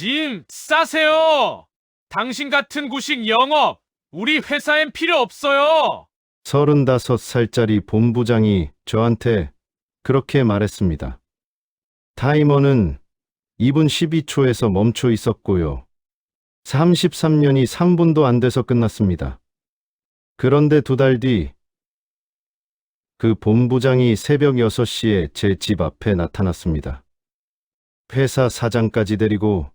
짐 싸세요. 당신 같은 구식 영업 우리 회사엔 필요 없어요. 35살짜리 본부장이 저한테 그렇게 말했습니다. 타이머는 2분 12초에서 멈춰 있었고요. 33년이 3분도 안 돼서 끝났습니다. 그런데 2달 뒤, 그 본부장이 새벽 6시에 제 집 앞에 나타났습니다. 회사 사장까지 데리고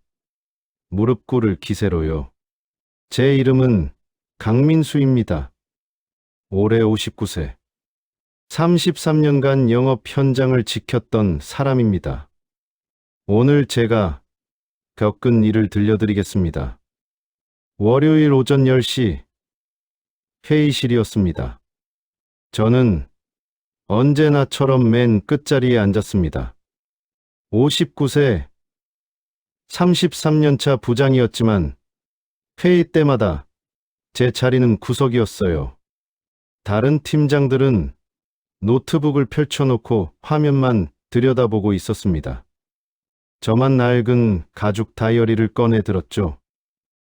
무릎 꿇을 기세로요. 제 이름은 강민수입니다. 올해 59세. 33년간 영업 현장을 지켰던 사람입니다. 오늘 제가 겪은 일을 들려드리겠습니다. 월요일 오전 10시 회의실이었습니다. 저는 언제나처럼 맨 끝자리에 앉았습니다. 59세, 33년차 부장이었지만 회의 때마다 제 자리는 구석이었어요. 다른 팀장들은 노트북을 펼쳐놓고 화면만 들여다보고 있었습니다. 저만 낡은 가죽 다이어리를 꺼내 들었죠.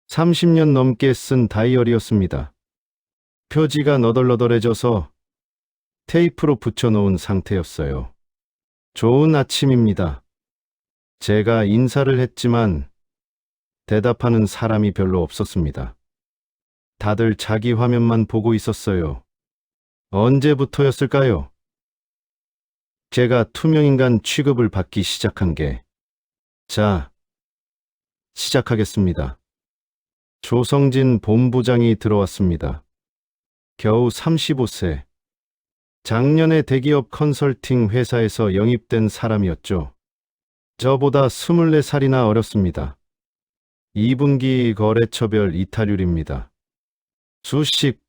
30년 넘게 쓴 다이어리였습니다. 표지가 너덜너덜해져서 테이프로 붙여놓은 상태였어요. 좋은 아침입니다. 제가 인사를 했지만 대답하는 사람이 별로 없었습니다. 다들 자기 화면만 보고 있었어요. 언제부터였을까요? 제가 투명인간 취급을 받기 시작한 게. 자, 시작하겠습니다. 조성진 본부장이 들어왔습니다. 겨우 35세. 작년에 대기업 컨설팅 회사에서 영입된 사람이었죠. 저보다 24살이나 어렸습니다. 2분기 거래처별 이탈률입니다. 수식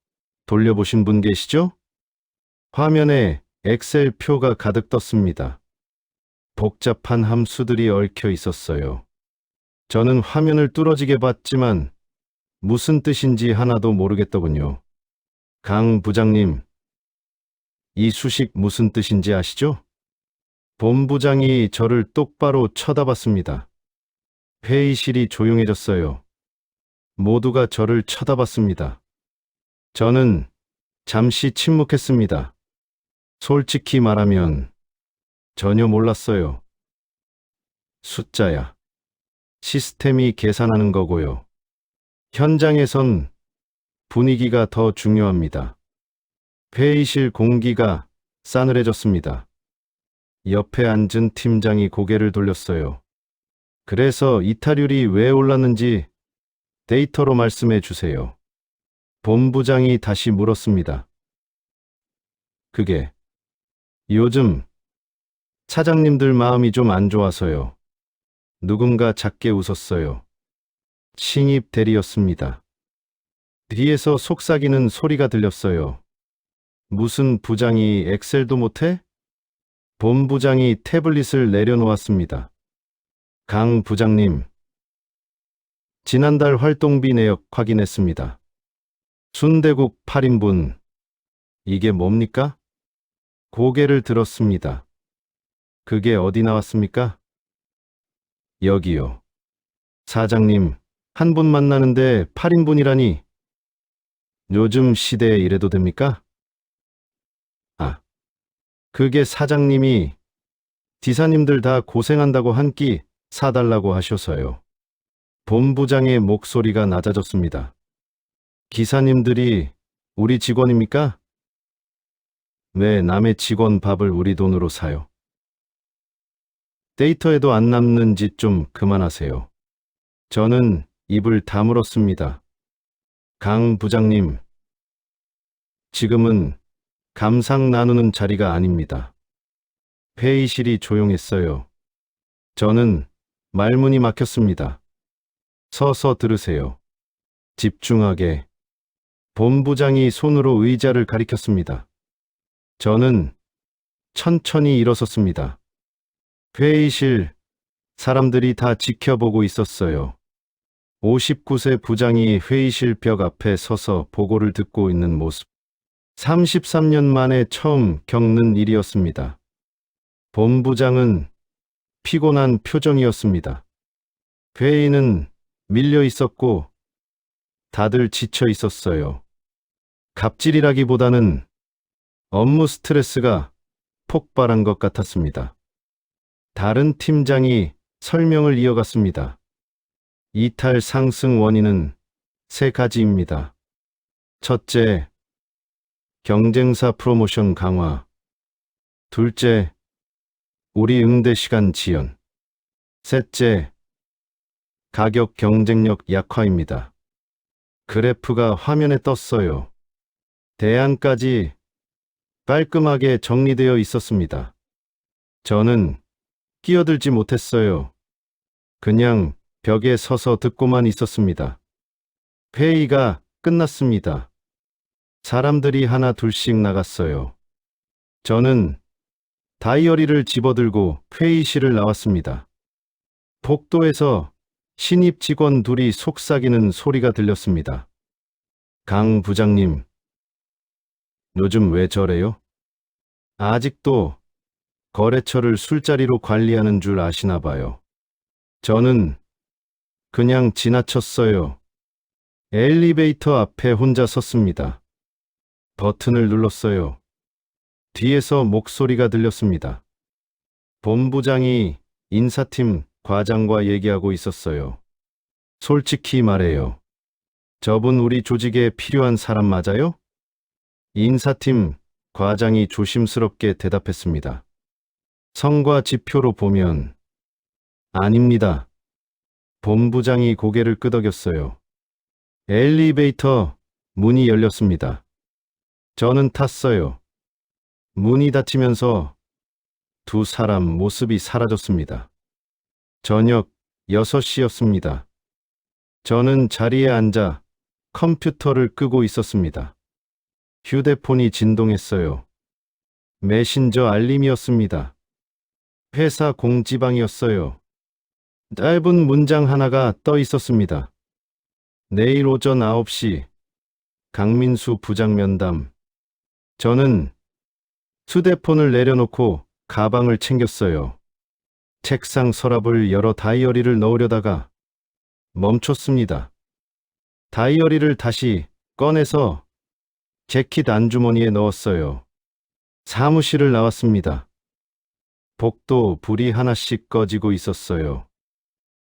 돌려보신 분 계시죠? 화면에 엑셀 표가 가득 떴습니다. 복잡한 함수들이 얽혀 있었어요. 저는 화면을 뚫어지게 봤지만 무슨 뜻인지 하나도 모르겠더군요. 강 부장님, 이 수식 무슨 뜻인지 아시죠? 본부장이 저를 똑바로 쳐다봤습니다. 회의실이 조용해졌어요. 모두가 저를 쳐다봤습니다. 저는 잠시 침묵했습니다. 솔직히 말하면 전혀 몰랐어요. 숫자야. 시스템이 계산하는 거고요. 현장에선 분위기가 더 중요합니다. 회의실 공기가 싸늘해졌습니다. 옆에 앉은 팀장이 고개를 돌렸어요. 그래서 이탈률이 왜 올랐는지 데이터로 말씀해 주세요. 본부장이 다시 물었습니다. 그게 요즘 사장님들 마음이 좀 안 좋아서요. 누군가 작게 웃었어요. 신입 대리였습니다. 뒤에서 속삭이는 소리가 들렸어요. 무슨 부장이 엑셀도 못해? 본부장이 태블릿을 내려놓았습니다. 강 부장님, 지난달 활동비 내역 확인했습니다. 순대국 8인분, 이게 뭡니까? 고개를 들었습니다. 그게 어디 나왔습니까? 여기요. 사장님, 한 분 만나는데 8인분이라니. 요즘 시대에 이래도 됩니까? 아, 그게 사장님이 디사님들 다 고생한다고 한 끼 사달라고 하셔서요. 본부장의 목소리가 낮아졌습니다. 기사님들이 우리 직원입니까? 왜 남의 직원 밥을 우리 돈으로 사요? 데이터에도 안 남는 짓 좀 그만하세요. 저는 입을 다물었습니다. 강 부장님, 지금은 감상 나누는 자리가 아닙니다. 회의실이 조용했어요. 저는 말문이 막혔습니다. 서서 들으세요. 집중하게. 본부장이 손으로 의자를 가리켰습니다. 저는 천천히 일어섰습니다. 회의실, 사람들이 다 지켜보고 있었어요. 59세 부장이 회의실 벽 앞에 서서 보고를 듣고 있는 모습. 33년 만에 처음 겪는 일이었습니다. 본부장은 피곤한 표정이었습니다. 회의는 밀려 있었고 다들 지쳐 있었어요. 갑질이라기보다는 업무 스트레스가 폭발한 것 같았습니다. 다른 팀장이 설명을 이어갔습니다. 이탈 상승 원인은 세 가지입니다. 첫째, 경쟁사 프로모션 강화. 둘째, 우리 응대 시간 지연. 셋째, 가격 경쟁력 약화입니다. 그래프가 화면에 떴어요. 대안까지 깔끔하게 정리되어 있었습니다. 저는 끼어들지 못했어요. 그냥 벽에 서서 듣고만 있었습니다. 회의가 끝났습니다. 사람들이 하나 둘씩 나갔어요. 저는 다이어리를 집어들고 회의실을 나왔습니다. 복도에서 신입 직원 둘이 속삭이는 소리가 들렸습니다. 강 부장님, 요즘 왜 저래요? 아직도 거래처를 술자리로 관리하는 줄 아시나 봐요. 저는 그냥 지나쳤어요. 엘리베이터 앞에 혼자 섰습니다. 버튼을 눌렀어요. 뒤에서 목소리가 들렸습니다. 본부장이 인사팀 과장과 얘기하고 있었어요. 솔직히 말해요. 저분 우리 조직에 필요한 사람 맞아요? 인사팀 과장이 조심스럽게 대답했습니다. 성과 지표로 보면 아닙니다. 본부장이 고개를 끄덕였어요. 엘리베이터 문이 열렸습니다. 저는 탔어요. 문이 닫히면서 두 사람 모습이 사라졌습니다. 저녁 6시였습니다. 저는 자리에 앉아 컴퓨터를 끄고 있었습니다. 휴대폰이 진동했어요. 메신저 알림이었습니다. 회사 공지방이었어요. 짧은 문장 하나가 떠 있었습니다. 내일 오전 9시 강민수 부장 면담. 저는 휴대폰을 내려놓고 가방을 챙겼어요. 책상 서랍을 열어 다이어리를 넣으려다가 멈췄습니다. 다이어리를 다시 꺼내서 재킷 안주머니에 넣었어요. 사무실을 나왔습니다. 복도 불이 하나씩 꺼지고 있었어요.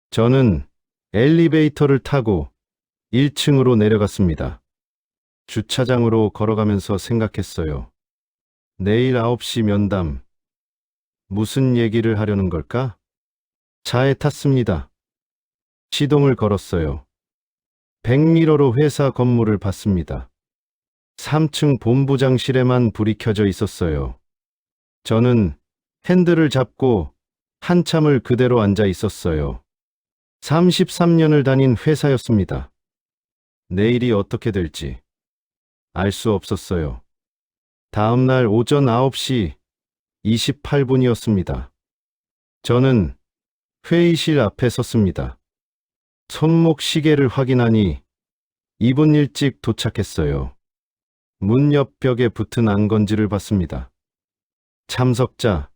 저는 엘리베이터를 타고 1층으로 내려갔습니다. 주차장으로 걸어가면서 생각했어요. 내일 9시 면담. 무슨 얘기를 하려는 걸까? 차에 탔습니다. 시동을 걸었어요. 백미러로 회사 건물을 봤습니다. 3층 본부장실에만 불이 켜져 있었어요. 저는 핸들을 잡고 한참을 그대로 앉아 있었어요. 33년을 다닌 회사였습니다. 내일이 어떻게 될지 알 수 없었어요. 다음 날 오전 9시 28분이었습니다. 저는 회의실 앞에 섰습니다. 손목 시계를 확인하니 2분 일찍 도착했어요. 문 옆 벽에 붙은 안건지를 봤습니다. 참석자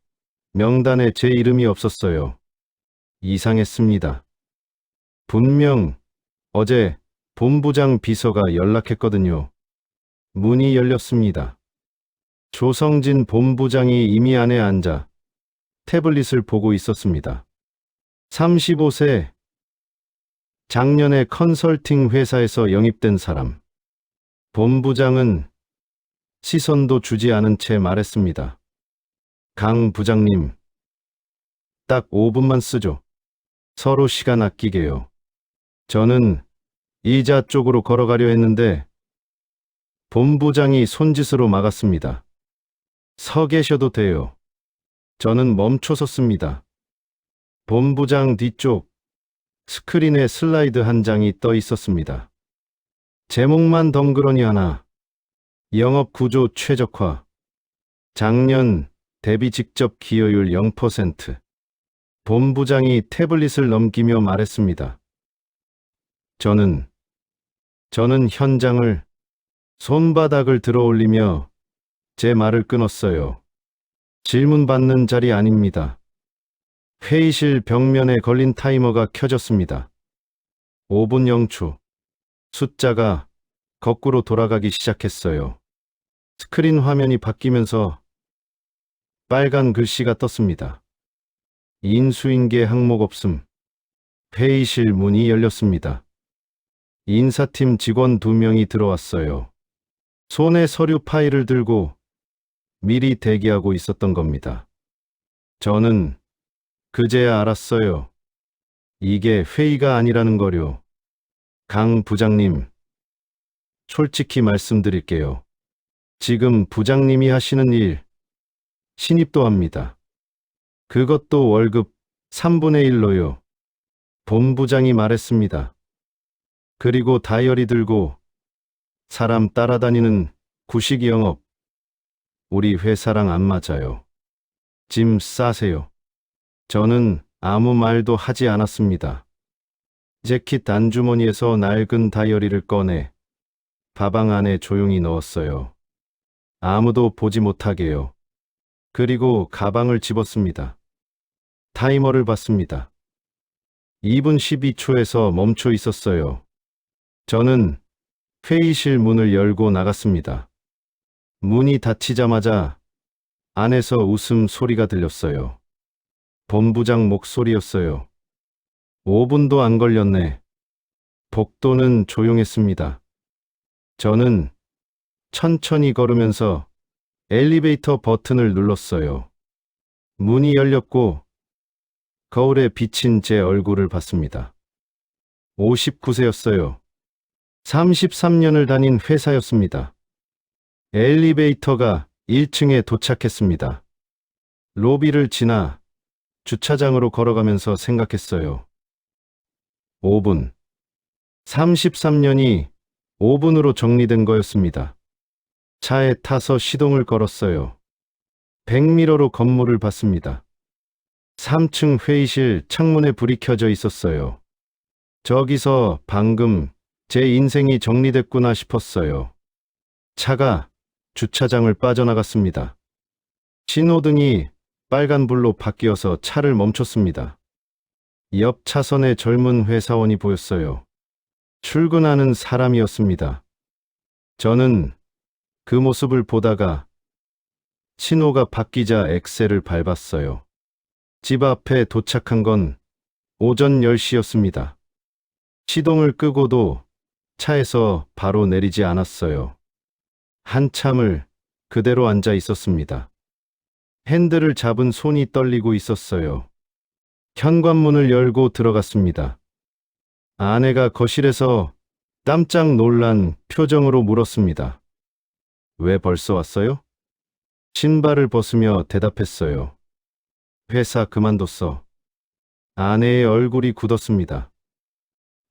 명단에 제 이름이 없었어요. 이상했습니다. 분명 어제 본부장 비서가 연락했거든요. 문이 열렸습니다. 조성진 본부장이 이미 안에 앉아 태블릿을 보고 있었습니다. 35세, 작년에 컨설팅 회사에서 영입된 사람. 본부장은 시선도 주지 않은 채 말했습니다. 강 부장님, 딱 5분만 쓰죠. 서로 시간 아끼게요. 저는 이자 쪽으로 걸어가려 했는데 본부장이 손짓으로 막았습니다. 서 계셔도 돼요. 저는 멈춰 섰습니다. 본부장 뒤쪽 스크린에 슬라이드 한 장이 떠 있었습니다. 제목만 덩그러니 하나. 영업 구조 최적화. 작년 대비 직접 기여율 0%. 본부장이 태블릿을 넘기며 말했습니다. 저는 현장을 손바닥을 들어 올리며 제 말을 끊었어요. 질문 받는 자리 아닙니다. 회의실 벽면에 걸린 타이머가 켜졌습니다. 5분 0초. 숫자가 거꾸로 돌아가기 시작했어요. 스크린 화면이 바뀌면서 빨간 글씨가 떴습니다. 인수인계 항목 없음. 회의실 문이 열렸습니다. 인사팀 직원 2명이 들어왔어요. 손에 서류 파일을 들고 미리 대기하고 있었던 겁니다. 저는 그제야 알았어요. 이게 회의가 아니라는 거요. 강 부장님, 솔직히 말씀드릴게요. 지금 부장님이 하시는 일, 신입도 합니다. 그것도 월급 3분의 1로요. 본부장이 말했습니다. 그리고 다이어리 들고 사람 따라다니는 구식 영업. 우리 회사랑 안 맞아요. 짐 싸세요. 저는 아무 말도 하지 않았습니다. 재킷 안주머니에서 낡은 다이어리를 꺼내 가방 안에 조용히 넣었어요. 아무도 보지 못하게요. 그리고 가방을 집었습니다. 타이머를 봤습니다. 2분 12초에서 멈춰 있었어요. 저는 회의실 문을 열고 나갔습니다. 문이 닫히자마자 안에서 웃음 소리가 들렸어요. 본부장 목소리였어요. 5분도 안 걸렸네. 복도는 조용했습니다. 저는 천천히 걸으면서 엘리베이터 버튼을 눌렀어요. 문이 열렸고 거울에 비친 제 얼굴을 봤습니다. 59세였어요. 33년을 다닌 회사였습니다. 엘리베이터가 1층에 도착했습니다. 로비를 지나 주차장으로 걸어가면서 생각했어요. 5분. 33년이 5분으로 정리된 거였습니다. 차에 타서 시동을 걸었어요. 백미러로 건물을 봤습니다. 3층 회의실 창문에 불이 켜져 있었어요. 저기서 방금 제 인생이 정리됐구나 싶었어요. 차가 주차장을 빠져나갔습니다. 신호등이 빨간불로 바뀌어서 차를 멈췄습니다. 옆 차선에 젊은 회사원이 보였어요. 출근하는 사람이었습니다. 저는 그 모습을 보다가 신호가 바뀌자 엑셀을 밟았어요. 집 앞에 도착한 건 오전 10시였습니다. 시동을 끄고도 차에서 바로 내리지 않았어요. 한참을 그대로 앉아 있었습니다. 핸들을 잡은 손이 떨리고 있었어요. 현관문을 열고 들어갔습니다. 아내가 거실에서 깜짝 놀란 표정으로 물었습니다. 왜 벌써 왔어요? 신발을 벗으며 대답했어요. 회사 그만뒀어. 아내의 얼굴이 굳었습니다.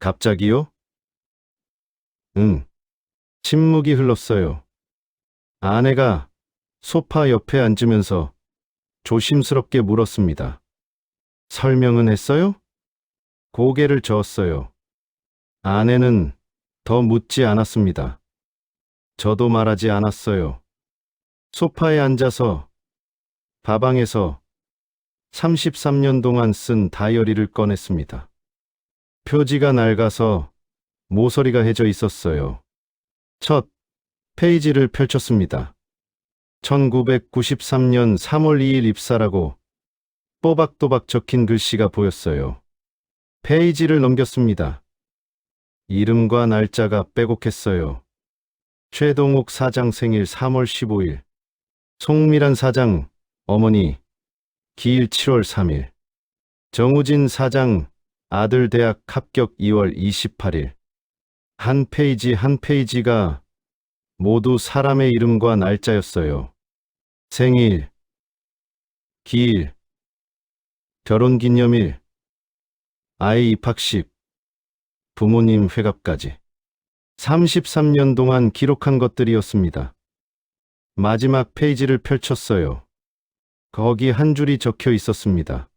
갑자기요? 응. 침묵이 흘렀어요. 아내가 소파 옆에 앉으면서 조심스럽게 물었습니다. 설명은 했어요? 고개를 저었어요. 아내는 더 묻지 않았습니다. 저도 말하지 않았어요. 소파에 앉아서 가방에서 33년 동안 쓴 다이어리를 꺼냈습니다. 표지가 낡아서 모서리가 해져 있었어요. 첫 페이지를 펼쳤습니다. 1993년 3월 2일 입사라고 또박또박 적힌 글씨가 보였어요. 페이지를 넘겼습니다. 이름과 날짜가 빼곡했어요. 최동욱 사장 생일 3월 15일, 송미란 사장 어머니 기일 7월 3일, 정우진 사장 아들 대학 합격 2월 28일. 한 페이지 한 페이지가 모두 사람의 이름과 날짜였어요. 생일, 기일, 결혼기념일, 아이 입학식, 부모님 회갑까지 33년 동안 기록한 것들이었습니다. 마지막 페이지를 펼쳤어요. 거기 한 줄이 적혀 있었습니다.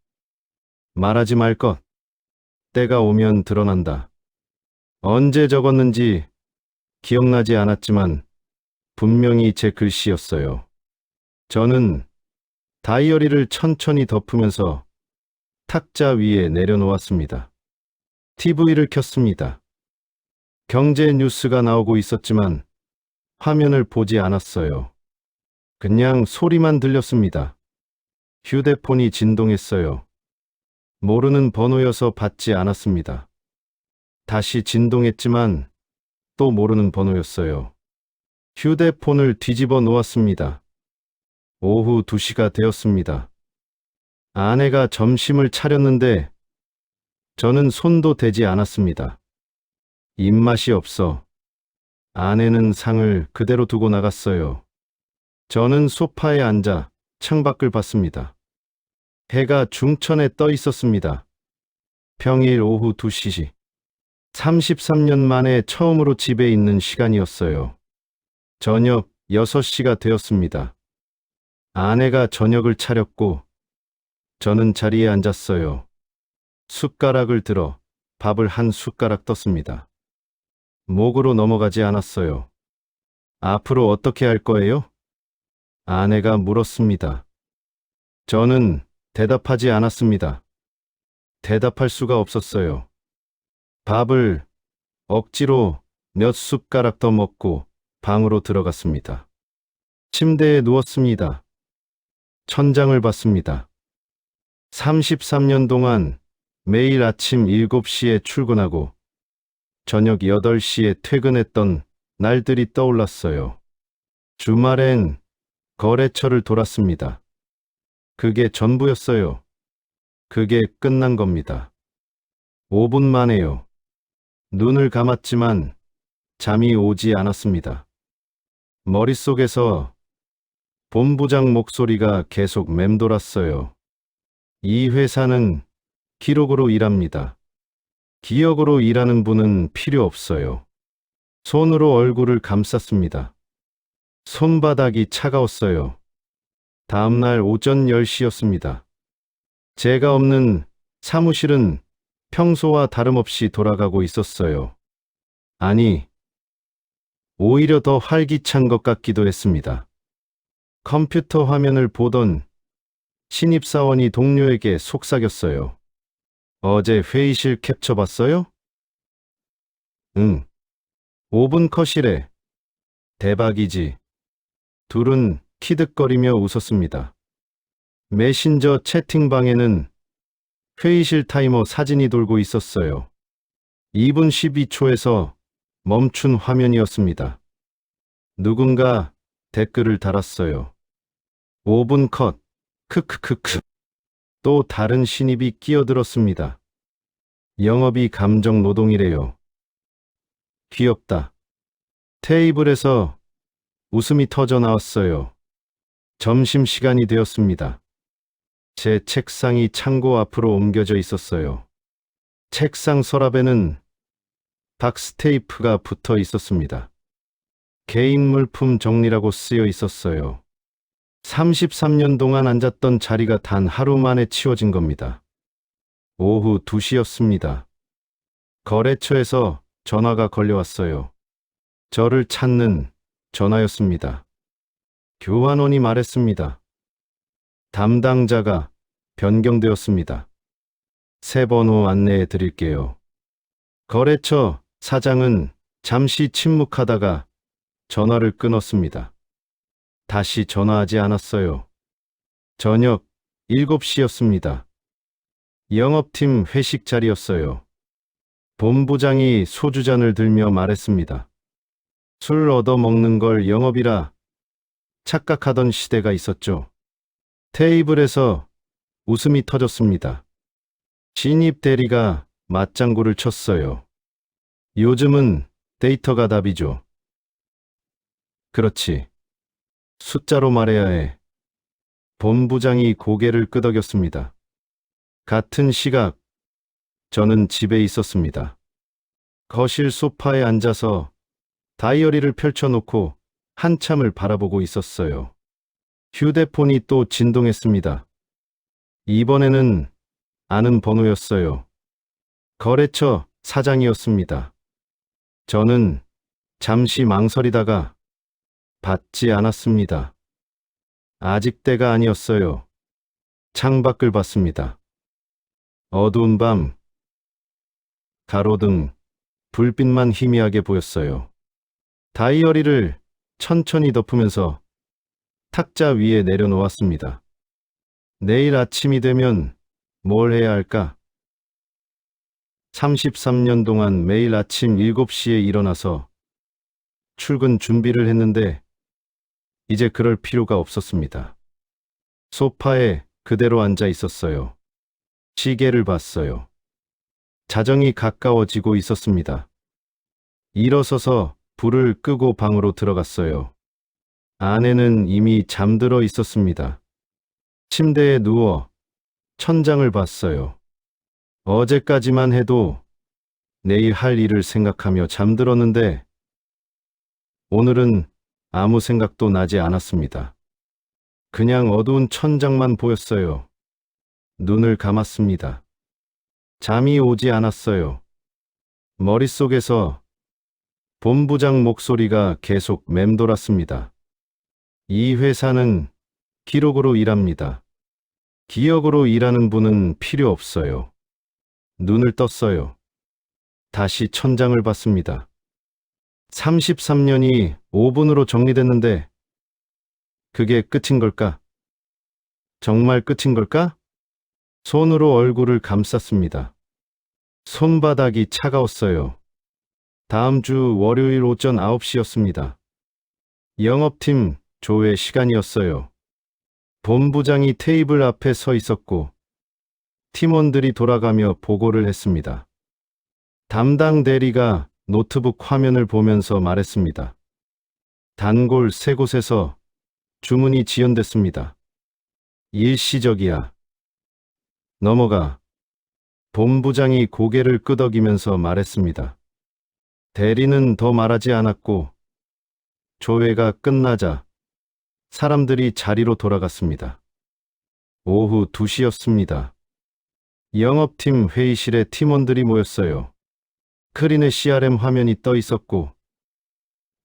말하지 말 것. 때가 오면 드러난다. 언제 적었는지 기억나지 않았지만 분명히 제 글씨였어요. 저는 다이어리를 천천히 덮으면서 탁자 위에 내려놓았습니다. TV를 켰습니다. 경제 뉴스가 나오고 있었지만 화면을 보지 않았어요. 그냥 소리만 들렸습니다. 휴대폰이 진동했어요. 모르는 번호여서 받지 않았습니다. 다시 진동했지만 또 모르는 번호였어요. 휴대폰을 뒤집어 놓았습니다. 오후 2시가 되었습니다. 아내가 점심을 차렸는데 저는 손도 대지 않았습니다. 입맛이 없어. 아내는 상을 그대로 두고 나갔어요. 저는 소파에 앉아 창밖을 봤습니다. 해가 중천에 떠 있었습니다. 평일 오후 2시. 33년 만에 처음으로 집에 있는 시간이었어요. 저녁 6시가 되었습니다. 아내가 저녁을 차렸고 저는 자리에 앉았어요. 숟가락을 들어 밥을 한 숟가락 떴습니다. 목으로 넘어가지 않았어요. 앞으로 어떻게 할 거예요? 아내가 물었습니다. 저는 대답하지 않았습니다. 대답할 수가 없었어요. 밥을 억지로 몇 숟가락 더 먹고 방으로 들어갔습니다. 침대에 누웠습니다. 천장을 봤습니다. 33년 동안 매일 아침 7시에 출근하고 저녁 8시에 퇴근했던 날들이 떠올랐어요. 주말엔 거래처를 돌았습니다. 그게 전부였어요. 그게 끝난 겁니다. 5분 만에요. 눈을 감았지만 잠이 오지 않았습니다. 머릿속에서 본부장 목소리가 계속 맴돌았어요. 이 회사는 기록으로 일합니다. 기억으로 일하는 분은 필요 없어요. 손으로 얼굴을 감쌌습니다. 손바닥이 차가웠어요. 다음날 오전 10시였습니다. 제가 없는 사무실은 평소와 다름없이 돌아가고 있었어요. 아니, 오히려 더 활기찬 것 같기도 했습니다. 컴퓨터 화면을 보던 신입사원이 동료에게 속삭였어요. 어제 회의실 캡처 봤어요? 응. 5분 컷이래. 대박이지. 둘은 키득거리며 웃었습니다. 메신저 채팅방에는 회의실 타이머 사진이 돌고 있었어요. 2분 12초에서 멈춘 화면이었습니다. 누군가 댓글을 달았어요. 5분 컷. 크크크크. 또 다른 신입이 끼어들었습니다. 영업이 감정 노동이래요. 귀엽다. 테이블에서 웃음이 터져 나왔어요. 점심시간이 되었습니다. 제 책상이 창고 앞으로 옮겨져 있었어요. 책상 서랍에는 박스테이프가 붙어 있었습니다. 개인 물품 정리라고 쓰여 있었어요. 33년 동안 앉았던 자리가 단 하루 만에 치워진 겁니다. 오후 2시였습니다. 거래처에서 전화가 걸려왔어요. 저를 찾는 전화였습니다. 교환원이 말했습니다. 담당자가 변경되었습니다. 새 번호 안내해 드릴게요. 거래처 사장은 잠시 침묵하다가 전화를 끊었습니다. 다시 전화하지 않았어요. 저녁 7시였습니다. 영업팀 회식 자리였어요. 본부장이 소주잔을 들며 말했습니다. 술 얻어먹는 걸 영업이라 착각하던 시대가 있었죠. 테이블에서 웃음이 터졌습니다. 신입 대리가 맞장구를 쳤어요. 요즘은 데이터가 답이죠. 그렇지. 숫자로 말해야 해. 본부장이 고개를 끄덕였습니다. 같은 시각, 저는 집에 있었습니다. 거실 소파에 앉아서 다이어리를 펼쳐놓고 한참을 바라보고 있었어요. 휴대폰이 또 진동했습니다. 이번에는 아는 번호였어요. 거래처 사장이었습니다. 저는 잠시 망설이다가 받지 않았습니다. 아직 때가 아니었어요. 창밖을 봤습니다. 어두운 밤, 가로등, 불빛만 희미하게 보였어요. 다이어리를 천천히 덮으면서 탁자 위에 내려놓았습니다. 내일 아침이 되면 뭘 해야 할까? 33년 동안 매일 아침 7시에 일어나서 출근 준비를 했는데 이제 그럴 필요가 없었습니다. 소파에 그대로 앉아 있었어요. 시계를 봤어요. 자정이 가까워지고 있었습니다. 일어서서 불을 끄고 방으로 들어갔어요. 아내는 이미 잠들어 있었습니다. 침대에 누워 천장을 봤어요. 어제까지만 해도 내일 할 일을 생각하며 잠들었는데 오늘은 아무 생각도 나지 않았습니다. 그냥 어두운 천장만 보였어요. 눈을 감았습니다. 잠이 오지 않았어요. 머릿속에서 본부장 목소리가 계속 맴돌았습니다. 이 회사는 기록으로 일합니다. 기억으로 일하는 분은 필요 없어요. 눈을 떴어요. 다시 천장을 봤습니다. 33년이 5분으로 정리됐는데 그게 끝인 걸까? 정말 끝인 걸까? 손으로 얼굴을 감쌌습니다. 손바닥이 차가웠어요. 다음 주 월요일 오전 9시였습니다. 영업팀 조회 시간이었어요. 본부장이 테이블 앞에 서 있었고 팀원들이 돌아가며 보고를 했습니다. 담당 대리가 노트북 화면을 보면서 말했습니다. 단골 3곳에서 주문이 지연됐습니다. 일시적이야. 넘어가. 본부장이 고개를 끄덕이면서 말했습니다. 대리는 더 말하지 않았고 조회가 끝나자 사람들이 자리로 돌아갔습니다. 오후 2시였습니다. 영업팀 회의실에 팀원들이 모였어요. 크린의 CRM 화면이 떠 있었고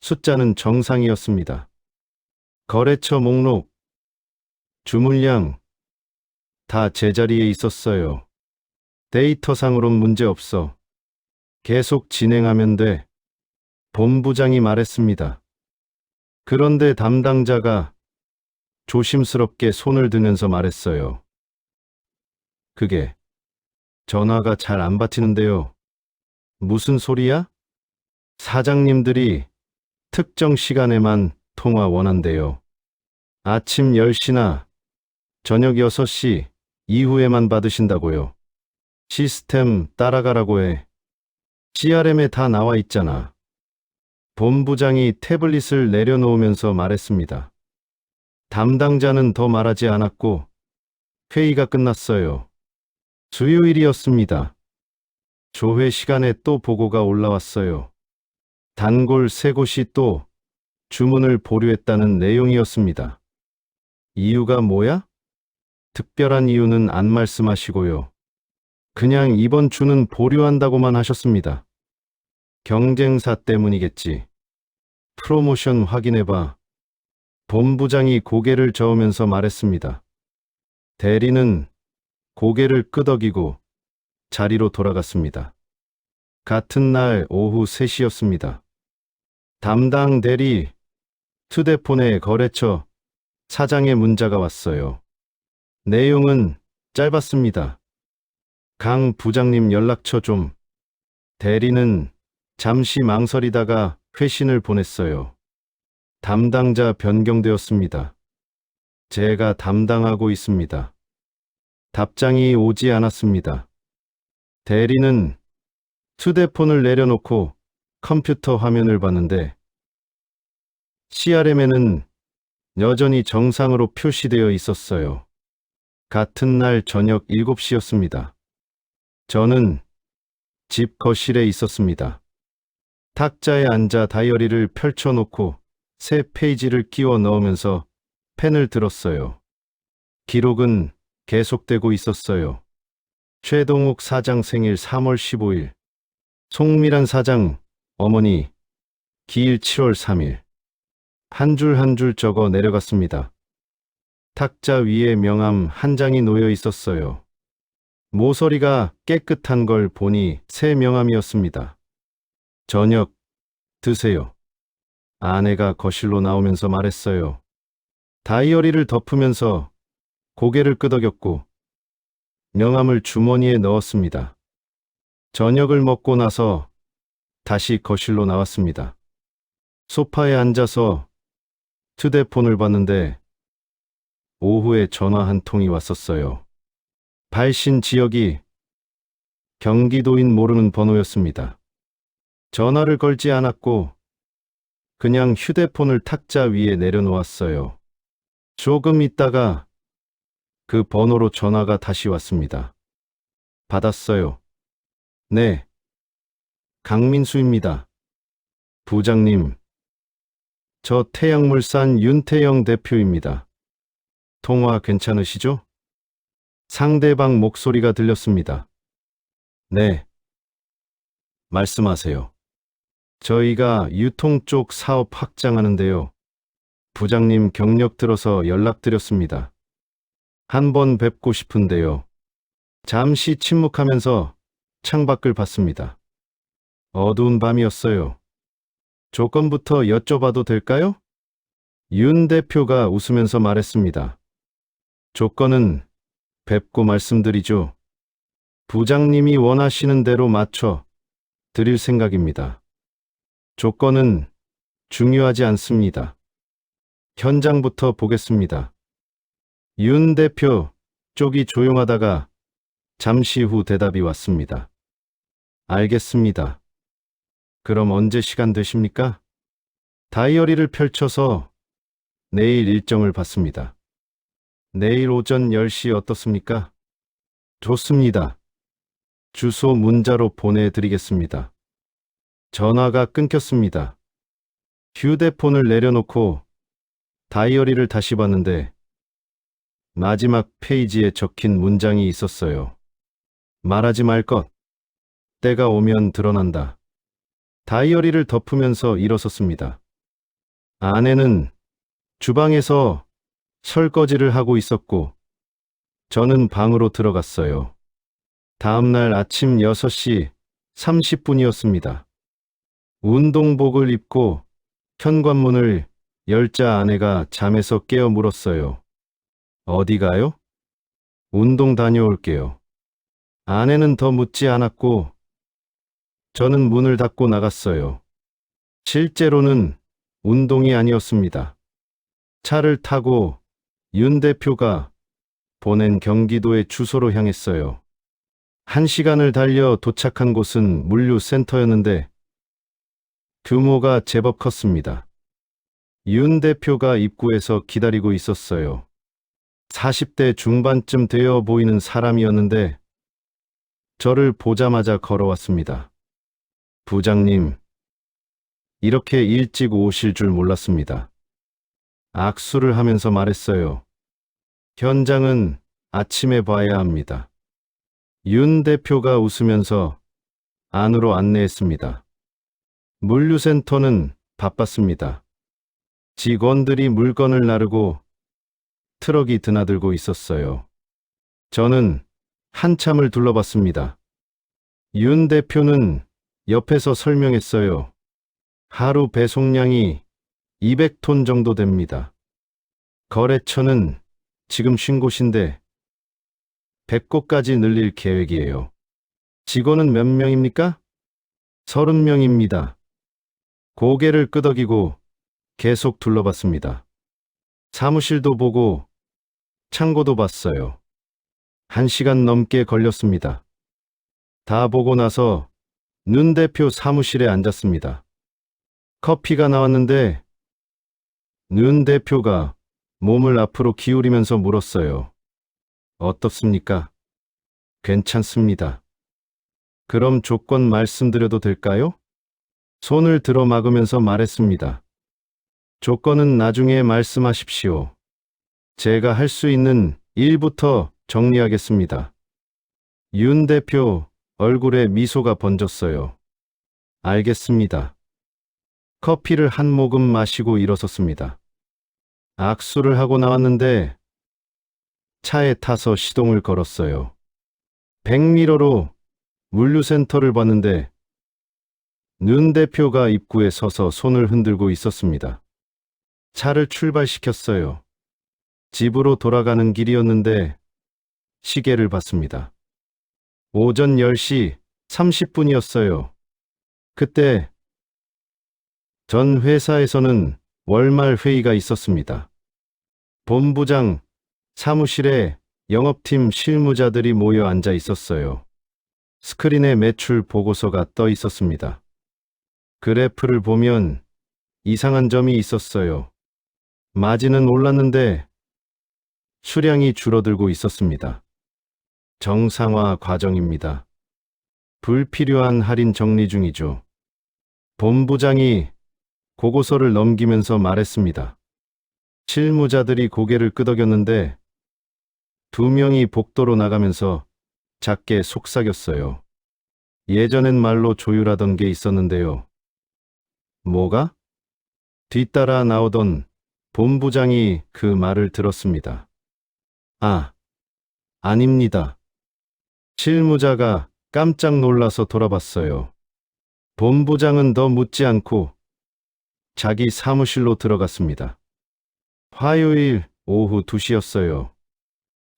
숫자는 정상이었습니다. 거래처 목록, 주문량 다 제자리에 있었어요. 데이터상으론 문제 없어. 계속 진행하면 돼. 본부장이 말했습니다. 그런데 담당자가 조심스럽게 손을 드면서 말했어요. 그게 전화가 잘 안 받히는데요. 무슨 소리야? 사장님들이 특정 시간에만 통화 원한대요. 아침 10시나 저녁 6시 이후에만 받으신다고요. 시스템 따라가라고 해. CRM에 다 나와 있잖아. 본부장이 태블릿을 내려놓으면서 말했습니다. 담당자는 더 말하지 않았고 회의가 끝났어요. 수요일이었습니다. 조회 시간에 또 보고가 올라왔어요. 단골 3곳이 또 주문을 보류했다는 내용이었습니다. 이유가 뭐야? 특별한 이유는 안 말씀하시고요. 그냥 이번 주는 보류한다고만 하셨습니다. 경쟁사 때문이겠지. 프로모션 확인해봐. 본부장이 고개를 저으면서 말했습니다. 대리는 고개를 끄덕이고 자리로 돌아갔습니다. 같은 날 오후 3시였습니다. 담당 대리 휴대폰에 거래처 사장의 문자가 왔어요. 내용은 짧았습니다. 강 부장님 연락처 좀. 대리는 잠시 망설이다가 회신을 보냈어요. 담당자 변경되었습니다. 제가 담당하고 있습니다. 답장이 오지 않았습니다. 대리는 휴대폰을 내려놓고 컴퓨터 화면을 봤는데 CRM에는 여전히 정상으로 표시되어 있었어요. 같은 날 저녁 7시였습니다. 저는 집 거실에 있었습니다. 탁자에 앉아 다이어리를 펼쳐놓고 새 페이지를 끼워 넣으면서 펜을 들었어요. 기록은 계속되고 있었어요. 최동욱 사장 생일 3월 15일, 송미란 사장 어머니 기일 7월 3일. 한 줄 한 줄 적어 내려갔습니다. 탁자 위에 명함 한 장이 놓여 있었어요. 모서리가 깨끗한 걸 보니 새 명함이었습니다. 저녁 드세요. 아내가 거실로 나오면서 말했어요. 다이어리를 덮으면서 고개를 끄덕였고 명함을 주머니에 넣었습니다. 저녁을 먹고 나서 다시 거실로 나왔습니다. 소파에 앉아서 휴대폰을 봤는데 오후에 전화 한 통이 왔었어요. 발신 지역이 경기도인 모르는 번호였습니다. 전화를 걸지 않았고 그냥 휴대폰을 탁자 위에 내려놓았어요. 조금 있다가 그 번호로 전화가 다시 왔습니다. 받았어요. 네, 강민수입니다. 부장님, 저 태양물산 윤태영 대표입니다. 통화 괜찮으시죠? 상대방 목소리가 들렸습니다. 네. 말씀하세요. 저희가 유통 쪽 사업 확장하는데요. 부장님 경력 들어서 연락드렸습니다. 한번 뵙고 싶은데요. 잠시 침묵하면서 창밖을 봤습니다. 어두운 밤이었어요. 조건부터 여쭤봐도 될까요? 윤 대표가 웃으면서 말했습니다. 조건은 뵙고 말씀드리죠. 부장님이 원하시는 대로 맞춰 드릴 생각입니다. 조건은 중요하지 않습니다. 현장부터 보겠습니다. 윤 대표 쪽이 조용하다가 잠시 후 대답이 왔습니다. 알겠습니다. 그럼 언제 시간 되십니까? 다이어리를 펼쳐서 내일 일정을 봤습니다. 내일 오전 10시 어떻습니까? 좋습니다. 주소 문자로 보내드리겠습니다. 전화가 끊겼습니다. 휴대폰을 내려놓고 다이어리를 다시 봤는데 마지막 페이지에 적힌 문장이 있었어요. 말하지 말 것. 때가 오면 드러난다. 다이어리를 덮으면서 일어섰습니다. 아내는 주방에서 설거지를 하고 있었고 저는 방으로 들어갔어요. 다음 날 아침 6시 30분이었습니다. 운동복을 입고 현관문을 열자 아내가 잠에서 깨어 물었어요. 어디 가요? 운동 다녀올게요. 아내는 더 묻지 않았고 저는 문을 닫고 나갔어요. 실제로는 운동이 아니었습니다. 차를 타고 윤 대표가 보낸 경기도의 주소로 향했어요. 1시간을 달려 도착한 곳은 물류센터였는데 규모가 제법 컸습니다. 윤 대표가 입구에서 기다리고 있었어요. 40대 중반쯤 되어 보이는 사람이었는데 저를 보자마자 걸어왔습니다. 부장님, 이렇게 일찍 오실 줄 몰랐습니다. 악수를 하면서 말했어요. 현장은 아침에 봐야 합니다. 윤 대표가 웃으면서 안으로 안내했습니다. 물류센터는 바빴습니다. 직원들이 물건을 나르고 트럭이 드나들고 있었어요. 저는 한참을 둘러봤습니다. 윤 대표는 옆에서 설명했어요. 하루 배송량이 200톤 정도 됩니다. 거래처는 지금 쉰 곳인데 100곳까지 늘릴 계획이에요. 직원은 몇 명입니까? 30명입니다. 고개를 끄덕이고 계속 둘러봤습니다. 사무실도 보고 창고도 봤어요. 1시간 넘게 걸렸습니다. 다 보고 나서 윤 대표 사무실에 앉았습니다. 커피가 나왔는데 윤 대표가 몸을 앞으로 기울이면서 물었어요. 어떻습니까? 괜찮습니다. 그럼 조건 말씀드려도 될까요? 손을 들어 막으면서 말했습니다. 조건은 나중에 말씀하십시오. 제가 할 수 있는 일부터 정리하겠습니다. 윤 대표 얼굴에 미소가 번졌어요. 알겠습니다. 커피를 한 모금 마시고 일어섰습니다. 악수를 하고 나왔는데 차에 타서 시동을 걸었어요. 백미러로 물류센터를 봤는데 윤 대표가 입구에 서서 손을 흔들고 있었습니다. 차를 출발시켰어요. 집으로 돌아가는 길이었는데 시계를 봤습니다. 오전 10시 30분이었어요. 그때 전 회사에서는 월말 회의가 있었습니다. 본부장 사무실에 영업팀 실무자들이 모여 앉아 있었어요. 스크린에 매출 보고서가 떠 있었습니다. 그래프를 보면 이상한 점이 있었어요. 마진은 올랐는데 수량이 줄어들고 있었습니다. 정상화 과정입니다. 불필요한 할인 정리 중이죠. 본부장이 보고서를 넘기면서 말했습니다. 실무자들이 고개를 끄덕였는데 2명이 복도로 나가면서 작게 속삭였어요. 예전엔 말로 조율하던 게 있었는데요. 뭐가? 뒤따라 나오던 본부장이 그 말을 들었습니다. 아, 아닙니다. 실무자가 깜짝 놀라서 돌아봤어요. 본부장은 더 묻지 않고 자기 사무실로 들어갔습니다. 화요일 오후 2시였어요.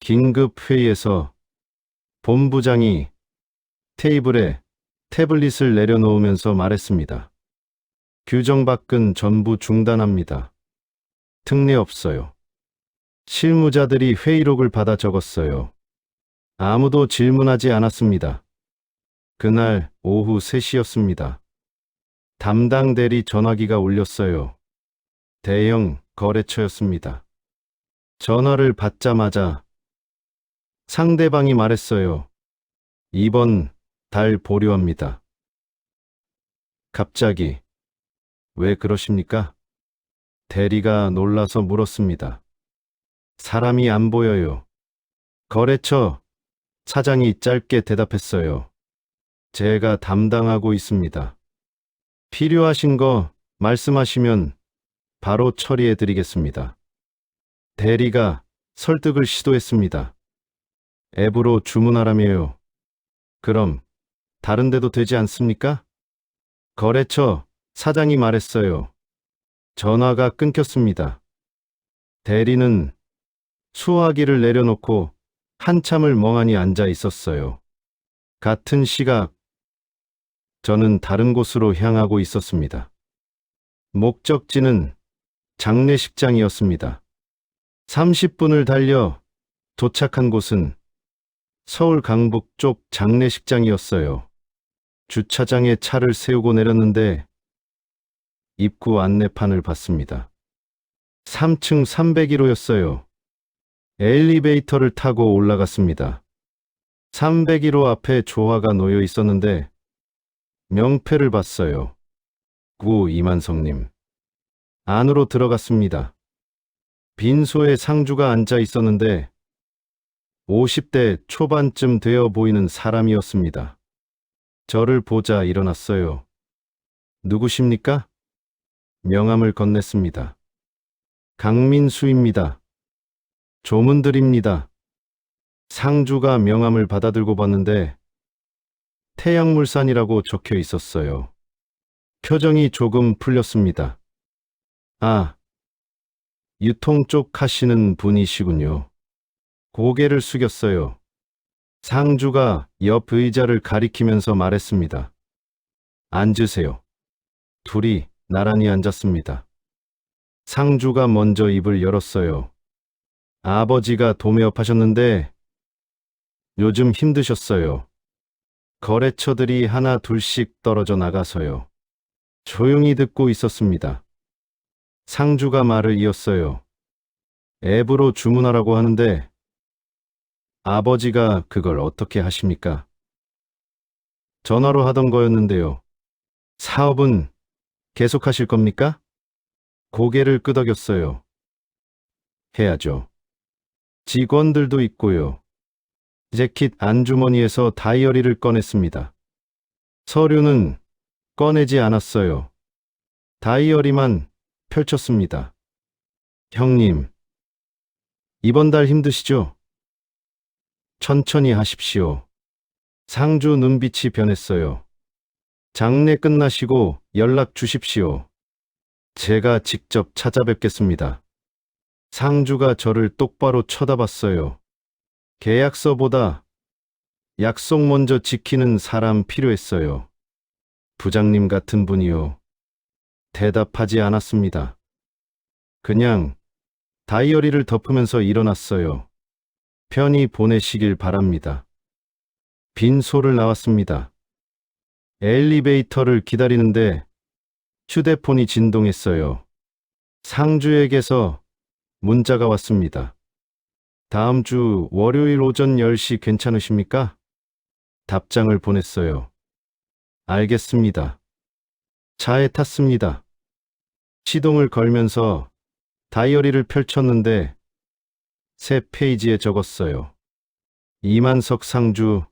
긴급 회의에서 본부장이 테이블에 태블릿을 내려놓으면서 말했습니다. 규정 밖은 전부 중단합니다. 특례 없어요. 실무자들이 회의록을 받아 적었어요. 아무도 질문하지 않았습니다. 그날 오후 3시였습니다. 담당 대리 전화기가 울렸어요. 대형 거래처였습니다. 전화를 받자마자 상대방이 말했어요. 이번 달 보류합니다. 갑자기 왜 그러십니까? 대리가 놀라서 물었습니다. 사람이 안 보여요. 거래처 사장이 짧게 대답했어요. 제가 담당하고 있습니다. 필요하신 거 말씀하시면 바로 처리해 드리겠습니다. 대리가 설득을 시도했습니다. 앱으로 주문하라며요. 그럼 다른 데도 되지 않습니까? 거래처 사장이 말했어요. 전화가 끊겼습니다. 대리는 수화기를 내려놓고 한참을 멍하니 앉아 있었어요. 같은 시각, 저는 다른 곳으로 향하고 있었습니다. 목적지는 장례식장이었습니다. 30분을 달려 도착한 곳은 서울 강북 쪽 장례식장이었어요. 주차장에 차를 세우고 내렸는데 입구 안내판을 봤습니다. 3층 301호였어요. 엘리베이터를 타고 올라갔습니다. 301호 앞에 조화가 놓여 있었는데 명패를 봤어요. 구 이만성님. 안으로 들어갔습니다. 빈소에 상주가 앉아 있었는데 50대 초반쯤 되어 보이는 사람이었습니다. 저를 보자 일어났어요. 누구십니까? 명함을 건넸습니다. 강민수입니다. 조문드립니다. 상주가 명함을 받아들고 봤는데 태양물산이라고 적혀 있었어요. 표정이 조금 풀렸습니다. 아, 유통 쪽 하시는 분이시군요. 고개를 숙였어요. 상주가 옆 의자를 가리키면서 말했습니다. 앉으세요. 둘이 나란히 앉았습니다. 상주가 먼저 입을 열었어요. 아버지가 도매업하셨는데 요즘 힘드셨어요. 거래처들이 하나 둘씩 떨어져 나가서요. 조용히 듣고 있었습니다. 상주가 말을 이었어요. 앱으로 주문하라고 하는데 아버지가 그걸 어떻게 하십니까? 전화로 하던 거였는데요. 사업은 계속하실 겁니까? 고개를 끄덕였어요. 해야죠. 직원들도 있고요. 재킷 안주머니에서 다이어리를 꺼냈습니다. 서류는 꺼내지 않았어요. 다이어리만 펼쳤습니다. 형님, 이번 달 힘드시죠? 천천히 하십시오. 상주 눈빛이 변했어요. 장례 끝나시고 연락 주십시오. 제가 직접 찾아뵙겠습니다. 상주가 저를 똑바로 쳐다봤어요. 계약서보다 약속 먼저 지키는 사람 필요했어요. 부장님 같은 분이요. 대답하지 않았습니다. 그냥 다이어리를 덮으면서 일어났어요. 편히 보내시길 바랍니다. 빈소를 나왔습니다. 엘리베이터를 기다리는데 휴대폰이 진동했어요. 상주에게서 문자가 왔습니다. 다음 주 월요일 오전 10시 괜찮으십니까? 답장을 보냈어요. 알겠습니다. 차에 탔습니다. 시동을 걸면서 다이어리를 펼쳤는데 새 페이지에 적었어요. 이만석 상주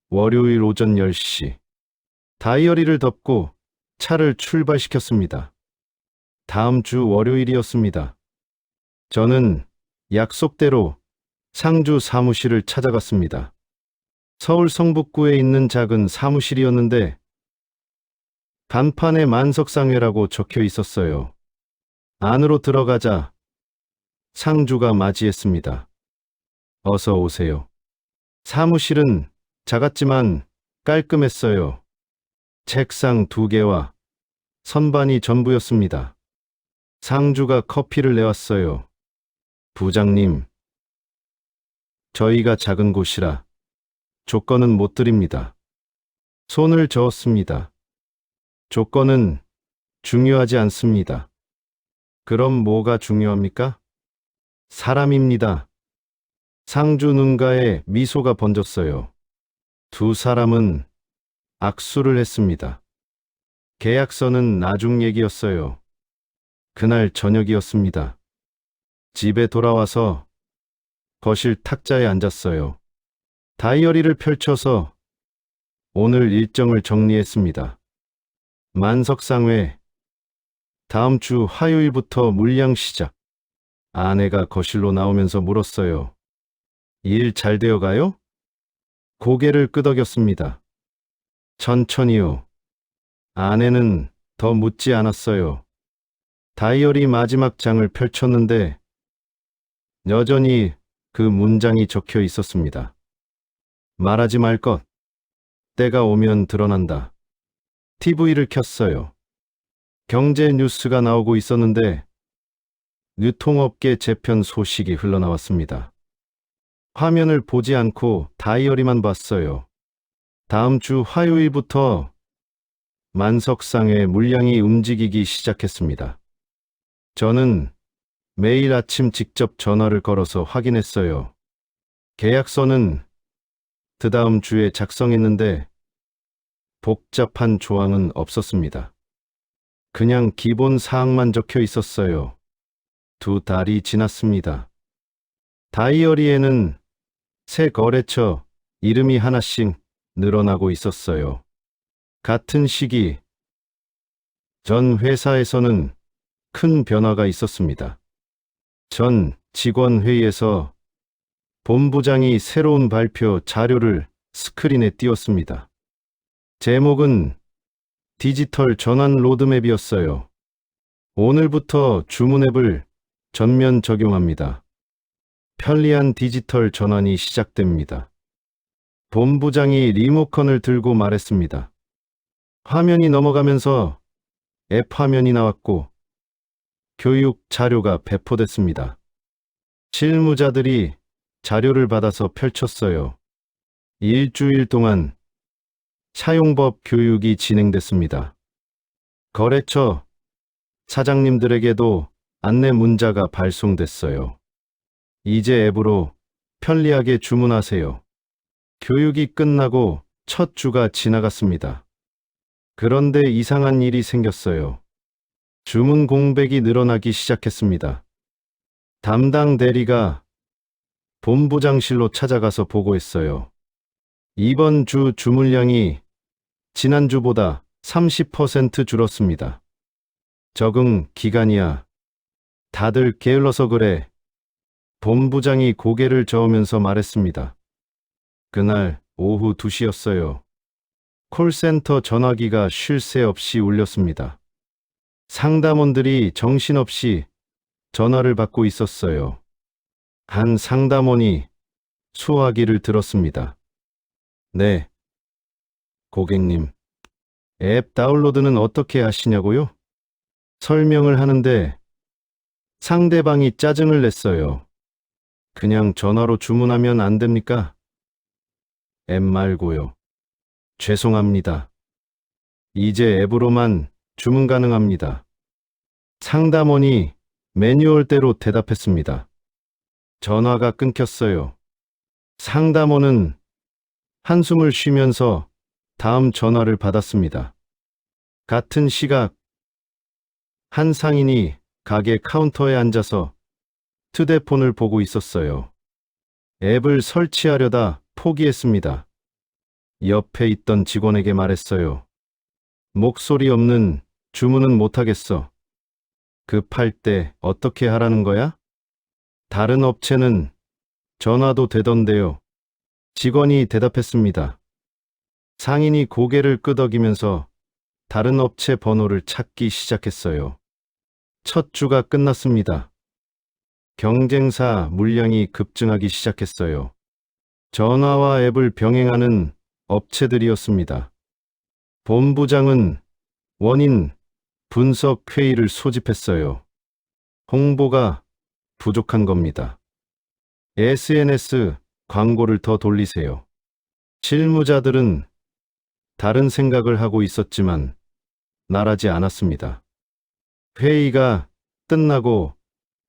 월요일 오전 10시. 다이어리를 덮고 차를 출발시켰습니다. 다음 주 월요일이었습니다. 저는 약속대로 상주 사무실을 찾아갔습니다. 서울 성북구에 있는 작은 사무실이었는데 간판에 만석상회라고 적혀 있었어요. 안으로 들어가자 상주가 맞이했습니다. 어서 오세요. 사무실은 작았지만 깔끔했어요. 책상 2개와 선반이 전부였습니다. 상주가 커피를 내왔어요. 부장님, 저희가 작은 곳이라 조건은 못 드립니다. 손을 저었습니다. 조건은 중요하지 않습니다. 그럼 뭐가 중요합니까? 사람입니다. 상주 눈가에 미소가 번졌어요. 두 사람은 악수를 했습니다. 계약서는 나중 얘기였어요. 그날 저녁이었습니다. 집에 돌아와서 거실 탁자에 앉았어요. 다이어리를 펼쳐서 오늘 일정을 정리했습니다. 만석상회, 다음 주 화요일부터 물량 시작. 아내가 거실로 나오면서 물었어요. 일 잘 되어가요? 고개를 끄덕였습니다. 천천히요. 아내는 더 묻지 않았어요. 다이어리 마지막 장을 펼쳤는데 여전히 그 문장이 적혀 있었습니다. 말하지 말 것. 때가 오면 드러난다. TV를 켰어요. 경제 뉴스가 나오고 있었는데 유통업계 재편 소식이 흘러나왔습니다. 화면을 보지 않고 다이어리만 봤어요. 다음 주 화요일부터 만석상회 물량이 움직이기 시작했습니다. 저는 매일 아침 직접 전화를 걸어서 확인했어요. 계약서는 그다음 주에 작성했는데 복잡한 조항은 없었습니다. 그냥 기본 사항만 적혀 있었어요. 2달이 지났습니다. 다이어리에는 새 거래처 이름이 하나씩 늘어나고 있었어요. 같은 시기 전 회사에서는 큰 변화가 있었습니다. 전 직원회의에서 본부장이 새로운 발표 자료를 스크린에 띄웠습니다. 제목은 디지털 전환 로드맵이었어요. 오늘부터 주문앱을 전면 적용합니다. 편리한 디지털 전환이 시작됩니다. 본부장이 리모컨을 들고 말했습니다. 화면이 넘어가면서 앱 화면이 나왔고 교육 자료가 배포됐습니다. 실무자들이 자료를 받아서 펼쳤어요. 일주일 동안 사용법 교육이 진행됐습니다. 거래처 사장님들에게도 안내 문자가 발송됐어요. 이제 앱으로 편리하게 주문하세요. 교육이 끝나고 첫 주가 지나갔습니다. 그런데 이상한 일이 생겼어요. 주문 공백이 늘어나기 시작했습니다. 담당 대리가 본부장실로 찾아가서 보고했어요. 이번 주 주문량이 지난주보다 30% 줄었습니다. 적응 기간이야. 다들 게을러서 그래. 본부장이 고개를 저으면서 말했습니다. 그날 오후 2시였어요. 콜센터 전화기가 쉴 새 없이 울렸습니다. 상담원들이 정신없이 전화를 받고 있었어요. 한 상담원이 수화기를 들었습니다. 네, 고객님. 앱 다운로드는 어떻게 하시냐고요? 설명을 하는데 상대방이 짜증을 냈어요. 그냥 전화로 주문하면 안 됩니까? 앱 말고요. 죄송합니다. 이제 앱으로만 주문 가능합니다. 상담원이 매뉴얼대로 대답했습니다. 전화가 끊겼어요. 상담원은 한숨을 쉬면서 다음 전화를 받았습니다. 같은 시각, 한 상인이 가게 카운터에 앉아서 휴대폰을 보고 있었어요. 앱을 설치하려다 포기했습니다. 옆에 있던 직원에게 말했어요. 목소리 없는 주문은 못하겠어. 급할 때 어떻게 하라는 거야? 다른 업체는 전화도 되던데요. 직원이 대답했습니다. 상인이 고개를 끄덕이면서 다른 업체 번호를 찾기 시작했어요. 첫 주가 끝났습니다. 경쟁사 물량이 급증하기 시작했어요. 전화와 앱을 병행하는 업체들이었습니다. 본부장은 원인 분석 회의를 소집했어요. 홍보가 부족한 겁니다. SNS 광고를 더 돌리세요. 실무자들은 다른 생각을 하고 있었지만 나라지 않았습니다. 회의가 끝나고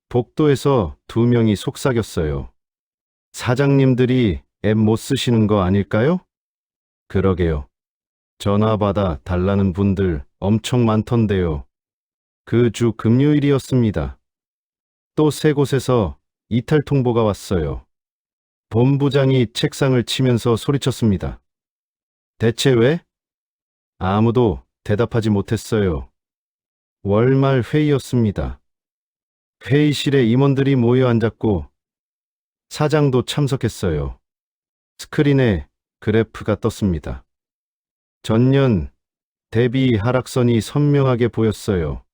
복도에서 2명이 속삭였어요. 사장님들이 앱 못 쓰시는 거 아닐까요? 그러게요. 전화 받아 달라는 분들 엄청 많던데요. 그 주 금요일이었습니다. 또 3곳에서 이탈 통보가 왔어요. 본부장이 책상을 치면서 소리쳤습니다. 대체 왜? 아무도 대답하지 못했어요. 월말 회의였습니다. 회의실에 임원들이 모여 앉았고 사장도 참석했어요. 스크린에 그래프가 떴습니다. 전년 대비 하락선이 선명하게 보였어요.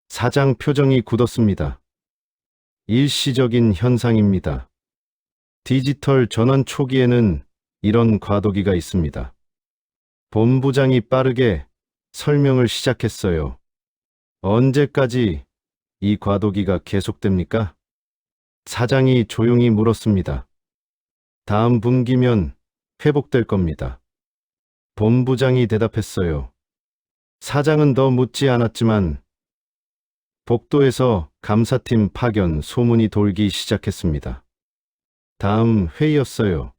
사장 표정이 굳었습니다. 일시적인 현상입니다. 디지털 전환 초기에는 이런 과도기가 있습니다. 본부장이 빠르게 설명을 시작했어요. 언제까지 이 과도기가 계속됩니까? 사장이 조용히 물었습니다. 다음 분기면 회복될 겁니다. 본부장이 대답했어요. 사장은 더 묻지 않았지만 복도에서 감사팀 파견 소문이 돌기 시작했습니다. 다음 회의였어요.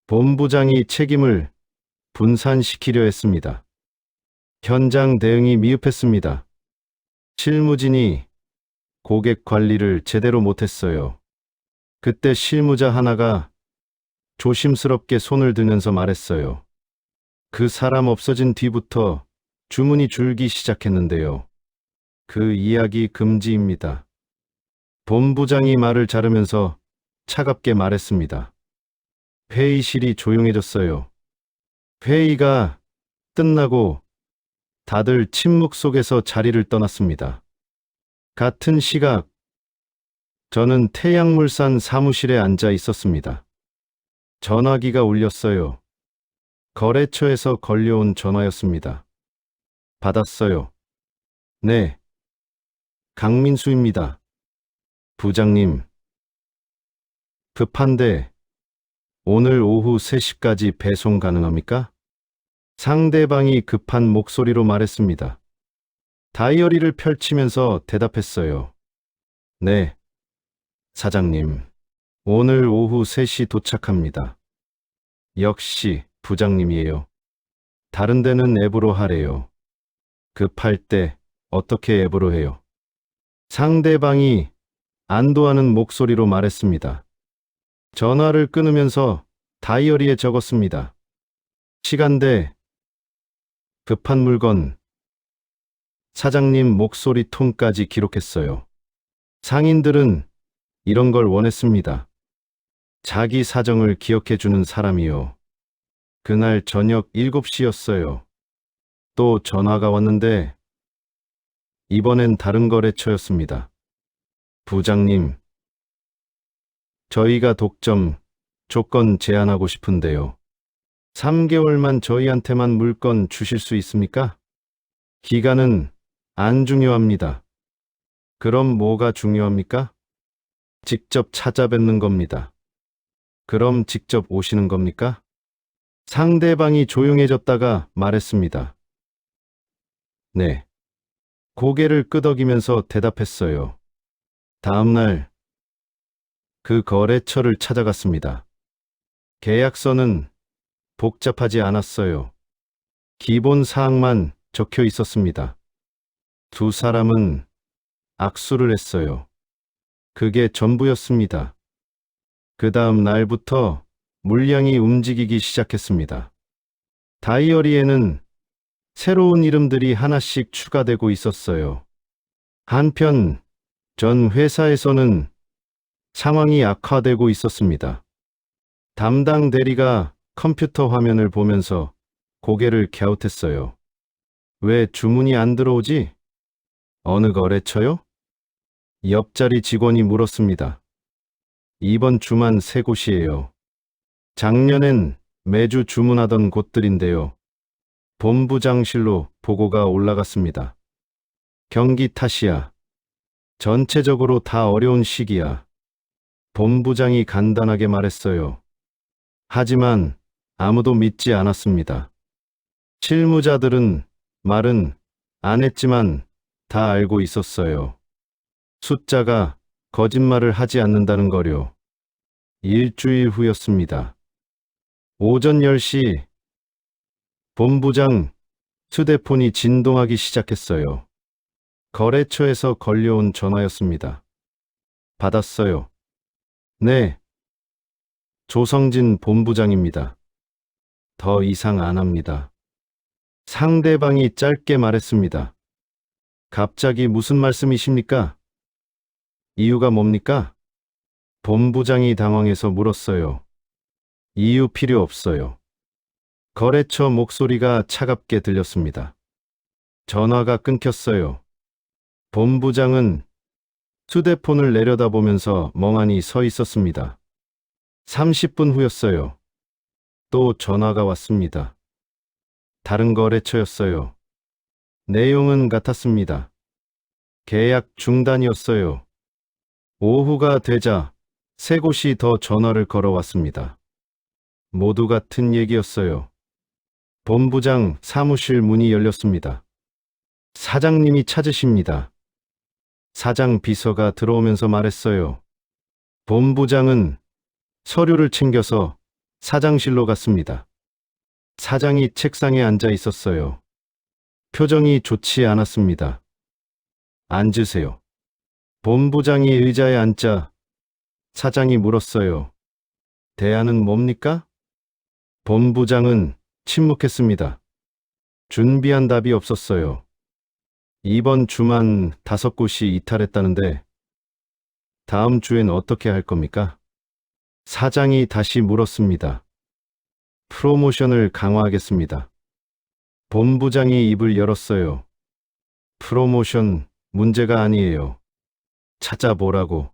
본부장이 책임을 분산시키려 했습니다. 현장 대응이 미흡했습니다. 실무진이 고객 관리를 제대로 못했어요. 그때 실무자 하나가 조심스럽게 손을 들면서 말했어요. 그 사람 없어진 뒤부터 주문이 줄기 시작했는데요. 그 이야기 금지입니다. 본부장이 말을 자르면서 차갑게 말했습니다. 회의실이 조용해졌어요. 회의가 끝나고 다들 침묵 속에서 자리를 떠났습니다. 같은 시각, 저는 태양물산 사무실에 앉아 있었습니다. 전화기가 울렸어요. 거래처에서 걸려온 전화였습니다. 받았어요. 네, 강민수입니다. 부장님, 급한데 오늘 오후 3시까지 배송 가능합니까? 상대방이 급한 목소리로 말했습니다. 다이어리를 펼치면서 대답했어요. 네, 사장님. 오늘 오후 3시 도착합니다. 역시 부장님이에요. 다른 데는 앱으로 하래요. 급할 때 어떻게 앱으로 해요? 상대방이 안도하는 목소리로 말했습니다. 전화를 끊으면서 다이어리에 적었습니다. 시간대, 급한 물건, 사장님 목소리 톤까지 기록했어요. 상인들은 이런 걸 원했습니다. 자기 사정을 기억해주는 사람이요. 그날 저녁 7시였어요. 또 전화가 왔는데 이번엔 다른 거래처였습니다. 부장님, 저희가 독점 조건 제안하고 싶은데요. 3개월만 저희한테만 물건 주실 수 있습니까? 기간은 안 중요합니다. 그럼 뭐가 중요합니까? 직접 찾아뵙는 겁니다. 그럼 직접 오시는 겁니까? 상대방이 조용해졌다가 말했습니다. 네. 고개를 끄덕이면서 대답했어요. 다음 날 그 거래처를 찾아갔습니다. 계약서는 복잡하지 않았어요. 기본 사항만 적혀 있었습니다. 두 사람은 악수를 했어요. 그게 전부였습니다. 그 다음 날부터 물량이 움직이기 시작했습니다. 다이어리에는 새로운 이름들이 하나씩 추가되고 있었어요. 한편 전 회사에서는 상황이 악화되고 있었습니다. 담당 대리가 컴퓨터 화면을 보면서 고개를 갸웃했어요. 왜 주문이 안 들어오지? 어느 거래처요? 옆자리 직원이 물었습니다. 이번 주만 3곳이에요. 작년엔 매주 주문하던 곳들인데요. 본부장실로 보고가 올라갔습니다. 경기 탓이야. 전체적으로 다 어려운 시기야. 본부장이 간단하게 말했어요. 하지만 아무도 믿지 않았습니다. 실무자들은 말은 안 했지만 다 알고 있었어요. 숫자가 거짓말을 하지 않는다는 거요. 일주일 후였습니다. 오전 10시 본부장 휴대폰이 진동하기 시작했어요. 거래처에서 걸려온 전화였습니다. 받았어요. 네. 조성진 본부장입니다. 더 이상 안 합니다. 상대방이 짧게 말했습니다. 갑자기 무슨 말씀이십니까? 이유가 뭡니까? 본부장이 당황해서 물었어요. 이유 필요 없어요. 거래처 목소리가 차갑게 들렸습니다. 전화가 끊겼어요. 본부장은 휴대폰을 내려다보면서 멍하니 서 있었습니다. 30분 후였어요. 또 전화가 왔습니다. 다른 거래처였어요. 내용은 같았습니다. 계약 중단이었어요. 오후가 되자 3곳이 더 전화를 걸어왔습니다. 모두 같은 얘기였어요. 본부장 사무실 문이 열렸습니다. 사장님이 찾으십니다. 사장 비서가 들어오면서 말했어요. 본부장은 서류를 챙겨서 사장실로 갔습니다. 사장이 책상에 앉아 있었어요. 표정이 좋지 않았습니다. 앉으세요. 본부장이 의자에 앉자 사장이 물었어요. 대안은 뭡니까? 본부장은 침묵했습니다. 준비한 답이 없었어요. 이번 주만 5곳이 이탈했다는데 다음 주엔 어떻게 할 겁니까? 사장이 다시 물었습니다. 프로모션을 강화하겠습니다. 본부장이 입을 열었어요. 프로모션 문제가 아니에요. 찾아보라고.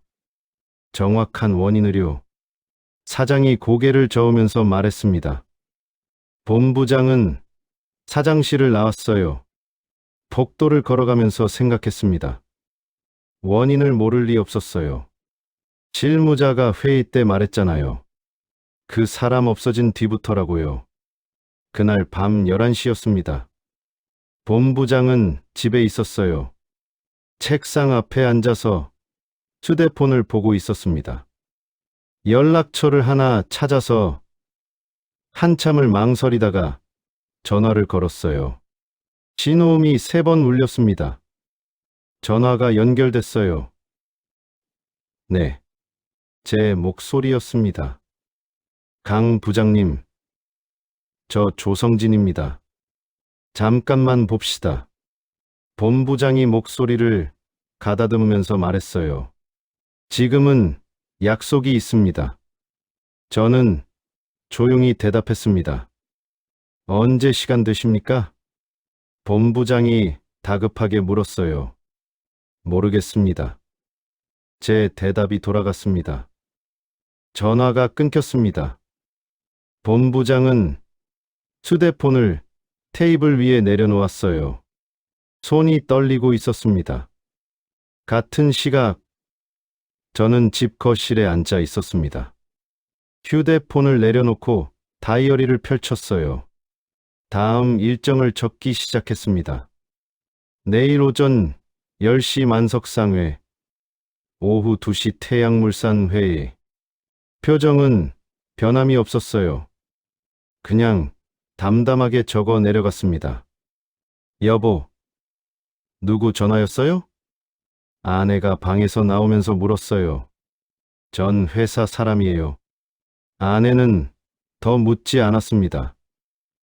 정확한 원인을요. 사장이 고개를 저으면서 말했습니다. 본부장은 사장실을 나왔어요. 복도를 걸어가면서 생각했습니다. 원인을 모를 리 없었어요. 실무자가 회의 때 말했잖아요. 그 사람 없어진 뒤부터라고요. 그날 밤 11시였습니다. 본부장은 집에 있었어요. 책상 앞에 앉아서 휴대폰을 보고 있었습니다. 연락처를 하나 찾아서 한참을 망설이다가 전화를 걸었어요. 신호음이 3번 울렸습니다. 전화가 연결됐어요. 네, 제 목소리였습니다. 강 부장님, 저 조성진입니다. 잠깐만 봅시다. 본부장이 목소리를 가다듬으면서 말했어요. 지금은 약속이 있습니다. 저는 조용히 대답했습니다. 언제 시간 되십니까? 본부장이 다급하게 물었어요. 모르겠습니다. 제 대답이 돌아갔습니다. 전화가 끊겼습니다. 본부장은 휴대폰을 테이블 위에 내려놓았어요. 손이 떨리고 있었습니다. 같은 시각, 저는 집 거실에 앉아 있었습니다. 휴대폰을 내려놓고 다이어리를 펼쳤어요. 다음 일정을 적기 시작했습니다. 내일 오전 10시 만석상회, 오후 2시 태양물산 회의. 표정은 변함이 없었어요. 그냥 담담하게 적어 내려갔습니다. 여보, 누구 전화였어요? 아내가 방에서 나오면서 물었어요. 전 회사 사람이에요. 아내는 더 묻지 않았습니다.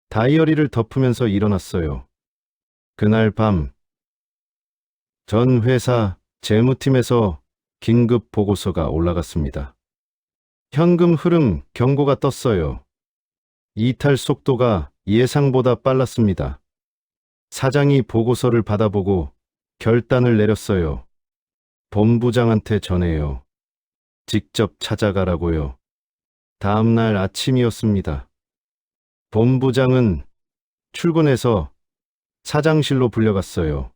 다이어리를 덮으면서 일어났어요. 그날 밤, 전 회사 재무팀에서 긴급 보고서가 올라갔습니다. 현금 흐름 경고가 떴어요. 이탈 속도가 예상보다 빨랐습니다. 사장이 보고서를 받아보고 결단을 내렸어요. 본부장한테 전해요. 직접 찾아가라고요. 다음 날 아침이었습니다. 본부장은 출근해서 사장실로 불려갔어요.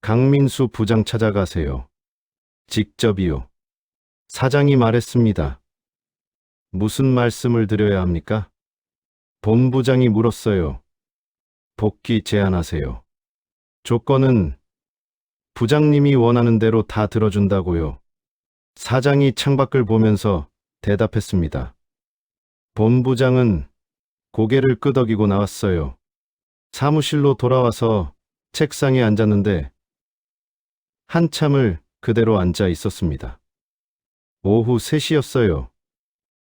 강민수 부장 찾아가세요. 직접이요. 사장이 말했습니다. 무슨 말씀을 드려야 합니까? 본부장이 물었어요. 복귀 제안하세요. 조건은 부장님이 원하는 대로 다 들어준다고요. 사장이 창밖을 보면서 대답했습니다. 본부장은 고개를 끄덕이고 나왔어요. 사무실로 돌아와서 책상에 앉았는데 한참을 그대로 앉아 있었습니다. 오후 3시였어요.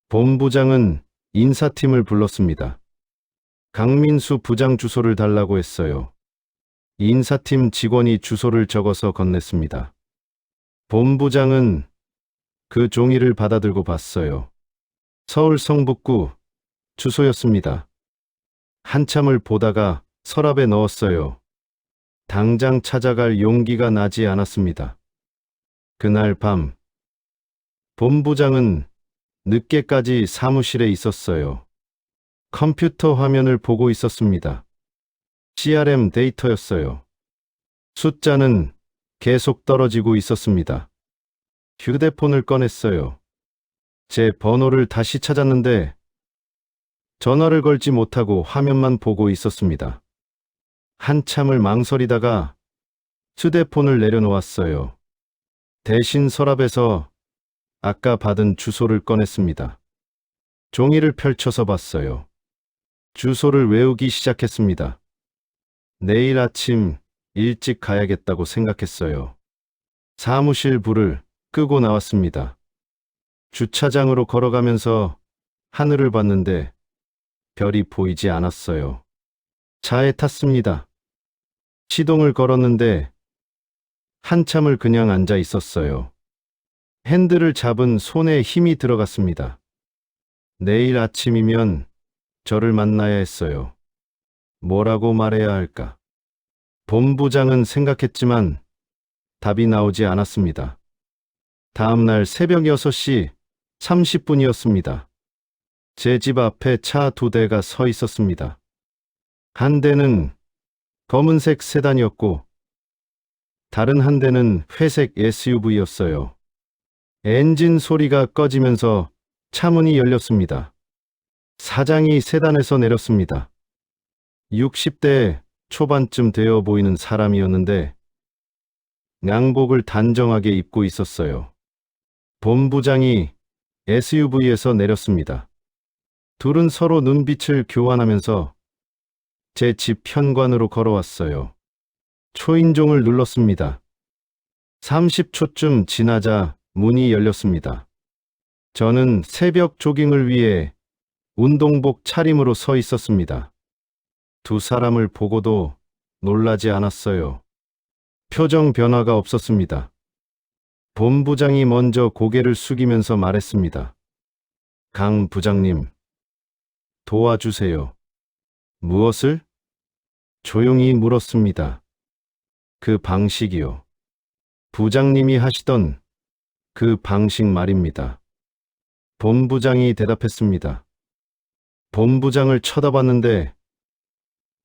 본부장은 인사팀을 불렀습니다. 강민수 부장 주소를 달라고 했어요. 인사팀 직원이 주소를 적어서 건넸습니다. 본부장은 그 종이를 받아들고 봤어요. 서울 성북구 주소였습니다. 한참을 보다가 서랍에 넣었어요. 당장 찾아갈 용기가 나지 않았습니다. 그날 밤, 본부장은 늦게까지 사무실에 있었어요. 컴퓨터 화면을 보고 있었습니다. CRM 데이터였어요. 숫자는 계속 떨어지고 있었습니다. 휴대폰을 꺼냈어요. 제 번호를 다시 찾았는데 전화를 걸지 못하고 화면만 보고 있었습니다. 한참을 망설이다가 휴대폰을 내려놓았어요. 대신 서랍에서 아까 받은 주소를 꺼냈습니다. 종이를 펼쳐서 봤어요. 주소를 외우기 시작했습니다. 내일 아침 일찍 가야겠다고 생각했어요. 사무실 불을 끄고 나왔습니다. 주차장으로 걸어가면서 하늘을 봤는데 별이 보이지 않았어요. 차에 탔습니다. 시동을 걸었는데 한참을 그냥 앉아 있었어요. 핸들을 잡은 손에 힘이 들어갔습니다. 내일 아침이면 저를 만나야 했어요. 뭐라고 말해야 할까? 본부장은 생각했지만 답이 나오지 않았습니다. 다음 날 새벽 6시 30분이었습니다. 제 집 앞에 차 2대가 서 있었습니다. 한 대는 검은색 세단이었고 다른 한 대는 회색 SUV였어요. 엔진 소리가 꺼지면서 차문이 열렸습니다. 사장이 세단에서 내렸습니다. 60대 초반쯤 되어 보이는 사람이었는데 양복을 단정하게 입고 있었어요. 본부장이 SUV에서 내렸습니다. 둘은 서로 눈빛을 교환하면서 제 집 현관으로 걸어왔어요. 초인종을 눌렀습니다. 30초쯤 지나자 문이 열렸습니다. 저는 새벽 조깅을 위해 운동복 차림으로 서 있었습니다. 두 사람을 보고도 놀라지 않았어요. 표정 변화가 없었습니다. 본부장이 먼저 고개를 숙이면서 말했습니다. 강 부장님, 도와주세요. 무엇을? 조용히 물었습니다. 그 방식이요. 부장님이 하시던 그 방식 말입니다. 본부장이 대답했습니다. 본부장을 쳐다봤는데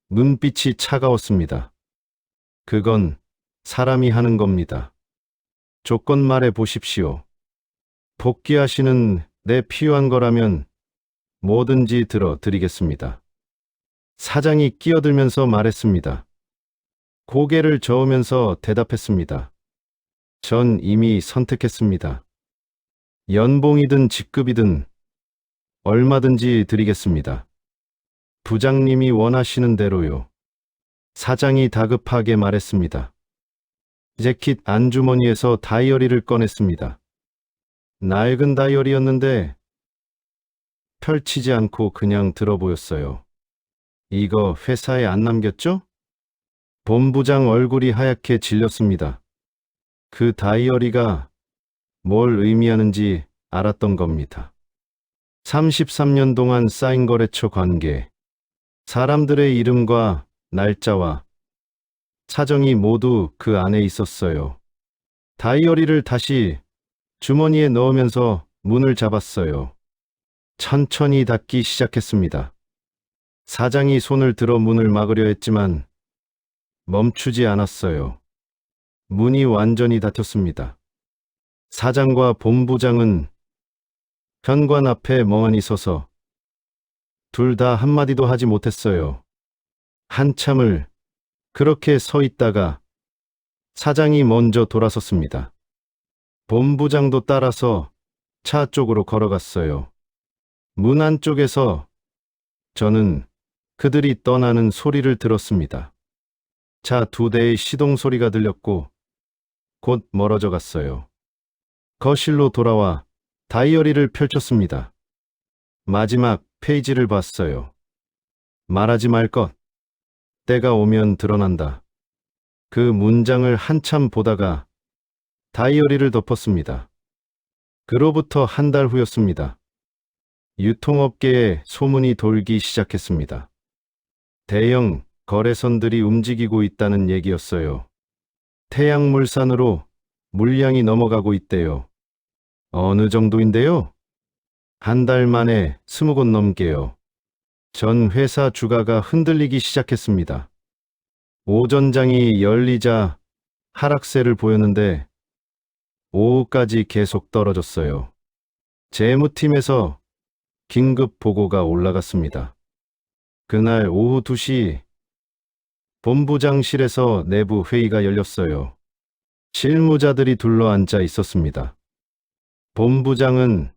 눈빛이 차가웠습니다. 그건 사람이 하는 겁니다. 조건 말해 보십시오. 복귀하시는 데 필요한 거라면 뭐든지 들어 드리겠습니다. 사장이 끼어들면서 말했습니다. 고개를 저으면서 대답했습니다. 전 이미 선택했습니다. 연봉이든 직급이든 얼마든지 드리겠습니다. 부장님이 원하시는 대로요. 사장이 다급하게 말했습니다. 재킷 안주머니에서 다이어리를 꺼냈습니다. 낡은 다이어리였는데 펼치지 않고 그냥 들어 보였어요. 이거 회사에 안 남겼죠? 본부장 얼굴이 하얗게 질렸습니다. 그 다이어리가 뭘 의미하는지 알았던 겁니다. 33년 동안 쌓인 거래처 관계, 사람들의 이름과 날짜와 사정이 모두 그 안에 있었어요. 다이어리를 다시 주머니에 넣으면서 문을 잡았어요. 천천히 닫기 시작했습니다. 사장이 손을 들어 문을 막으려 했지만 멈추지 않았어요. 문이 완전히 닫혔습니다. 사장과 본부장은 현관 앞에 멍하니 서서 둘 다 한마디도 하지 못했어요. 한참을 그렇게 서 있다가 사장이 먼저 돌아섰습니다. 본부장도 따라서 차 쪽으로 걸어갔어요. 문 안쪽에서 저는 그들이 떠나는 소리를 들었습니다. 차 2대의 시동 소리가 들렸고 곧 멀어져 갔어요. 거실로 돌아와 다이어리를 펼쳤습니다. 마지막 페이지를 봤어요. 말하지 말 것. 때가 오면 드러난다. 그 문장을 한참 보다가 다이어리를 덮었습니다. 그로부터 한 달 후였습니다. 유통업계에 소문이 돌기 시작했습니다. 대형 거래선들이 움직이고 있다는 얘기였어요. 태양물산으로 물량이 넘어가고 있대요. 어느 정도인데요? 한 달 만에 20곳 넘게요. 전 회사 주가가 흔들리기 시작했습니다. 오전장이 열리자 하락세를 보였는데 오후까지 계속 떨어졌어요. 재무팀에서 긴급 보고가 올라갔습니다. 그날 오후 2시 본부장실에서 내부 회의가 열렸어요. 실무자들이 둘러앉아 있었습니다. 본부장은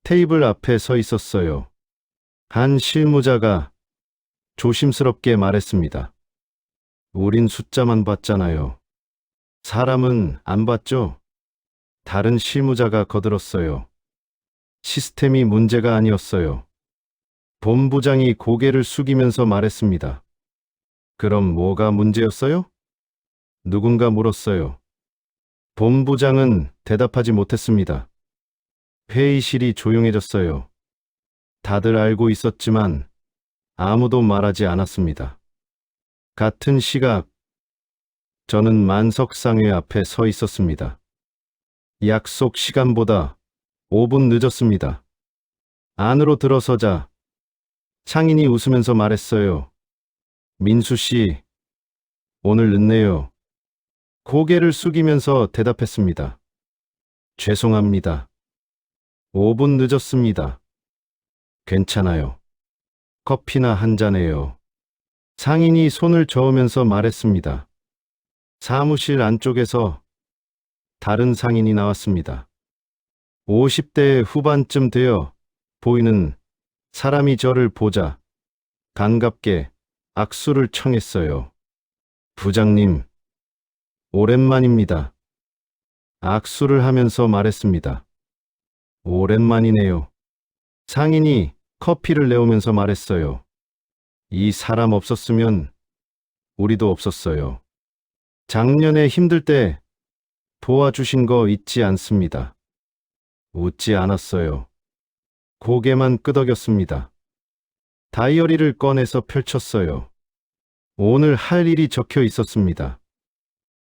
테이블 앞에 서 있었어요. 한 실무자가 조심스럽게 말했습니다. 우린 숫자만 봤잖아요. 사람은 안 봤죠? 다른 실무자가 거들었어요. 시스템이 문제가 아니었어요. 본부장이 고개를 숙이면서 말했습니다. 그럼 뭐가 문제였어요? 누군가 물었어요. 본부장은 대답하지 못했습니다. 회의실이 조용해졌어요. 다들 알고 있었지만 아무도 말하지 않았습니다. 같은 시각, 저는 만석상회 앞에 서 있었습니다. 약속 시간보다 5분 늦었습니다. 안으로 들어서자 창인이 웃으면서 말했어요. 민수 씨, 오늘 늦네요. 고개를 숙이면서 대답했습니다. 죄송합니다. 5분 늦었습니다. 괜찮아요. 커피나 한 잔해요. 상인이 손을 저으면서 말했습니다. 사무실 안쪽에서 다른 상인이 나왔습니다. 50대 후반쯤 되어 보이는 사람이 저를 보자 반갑게 악수를 청했어요. 부장님, 오랜만입니다. 악수를 하면서 말했습니다. 오랜만이네요. 상인이 커피를 내오면서 말했어요. 이 사람 없었으면 우리도 없었어요. 작년에 힘들 때 도와주신 거 잊지 않습니다. 웃지 않았어요. 고개만 끄덕였습니다. 다이어리를 꺼내서 펼쳤어요. 오늘 할 일이 적혀 있었습니다.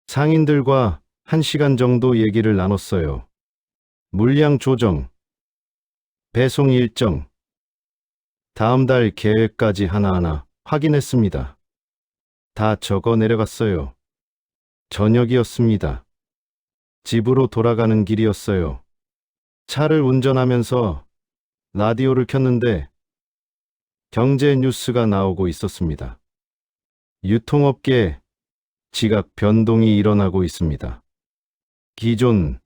상인들과 1시간 정도 얘기를 나눴어요. 물량 조정, 배송 일정, 다음 달 계획까지 하나하나 확인했습니다. 다 적어 내려갔어요. 저녁이었습니다. 집으로 돌아가는 길이었어요. 차를 운전하면서 라디오를 켰는데 경제 뉴스가 나오고 있었습니다. 유통업계에 지각 변동이 일어나고 있습니다. 기존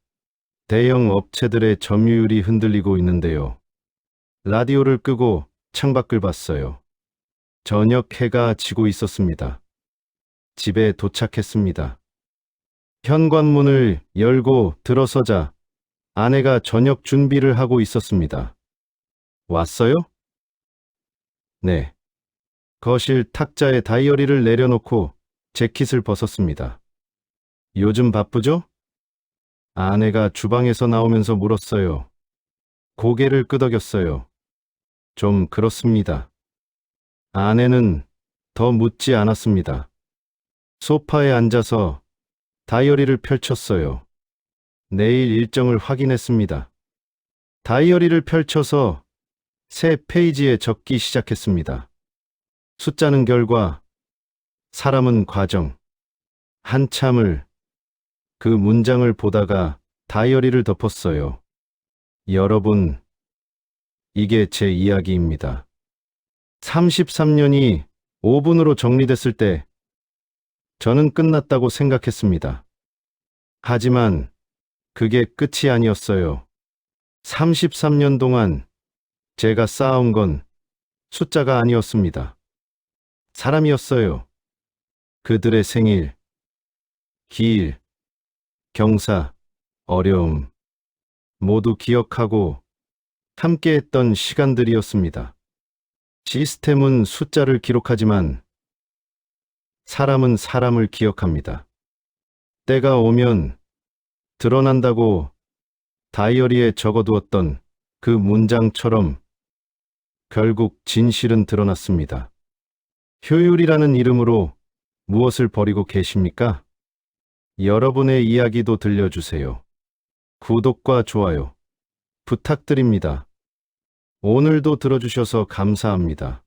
대형 업체들의 점유율이 흔들리고 있는데요. 라디오를 끄고 창밖을 봤어요. 저녁 해가 지고 있었습니다. 집에 도착했습니다. 현관문을 열고 들어서자 아내가 저녁 준비를 하고 있었습니다. 왔어요? 네. 거실 탁자에 다이어리를 내려놓고 재킷을 벗었습니다. 요즘 바쁘죠? 아내가 주방에서 나오면서 물었어요. 고개를 끄덕였어요. 좀 그렇습니다. 아내는 더 묻지 않았습니다. 소파에 앉아서 다이어리를 펼쳤어요. 내일 일정을 확인했습니다. 다이어리를 펼쳐서 새 페이지에 적기 시작했습니다. 숫자는 결과, 사람은 과정. 한참을 그 문장을 보다가 다이어리를 덮었어요. 여러분, 이게 제 이야기입니다. 33년이 5분으로 정리됐을 때 저는 끝났다고 생각했습니다. 하지만 그게 끝이 아니었어요. 33년 동안 제가 쌓아온 건 숫자가 아니었습니다. 사람이었어요. 그들의 생일, 기일, 경사, 어려움, 모두 기억하고 함께했던 시간들이었습니다. 시스템은 숫자를 기록하지만 사람은 사람을 기억합니다. 때가 오면 드러난다고 다이어리에 적어두었던 그 문장처럼 결국 진실은 드러났습니다. 효율이라는 이름으로 무엇을 버리고 계십니까? 여러분의 이야기도 들려주세요. 구독과 좋아요 부탁드립니다. 오늘도 들어주셔서 감사합니다.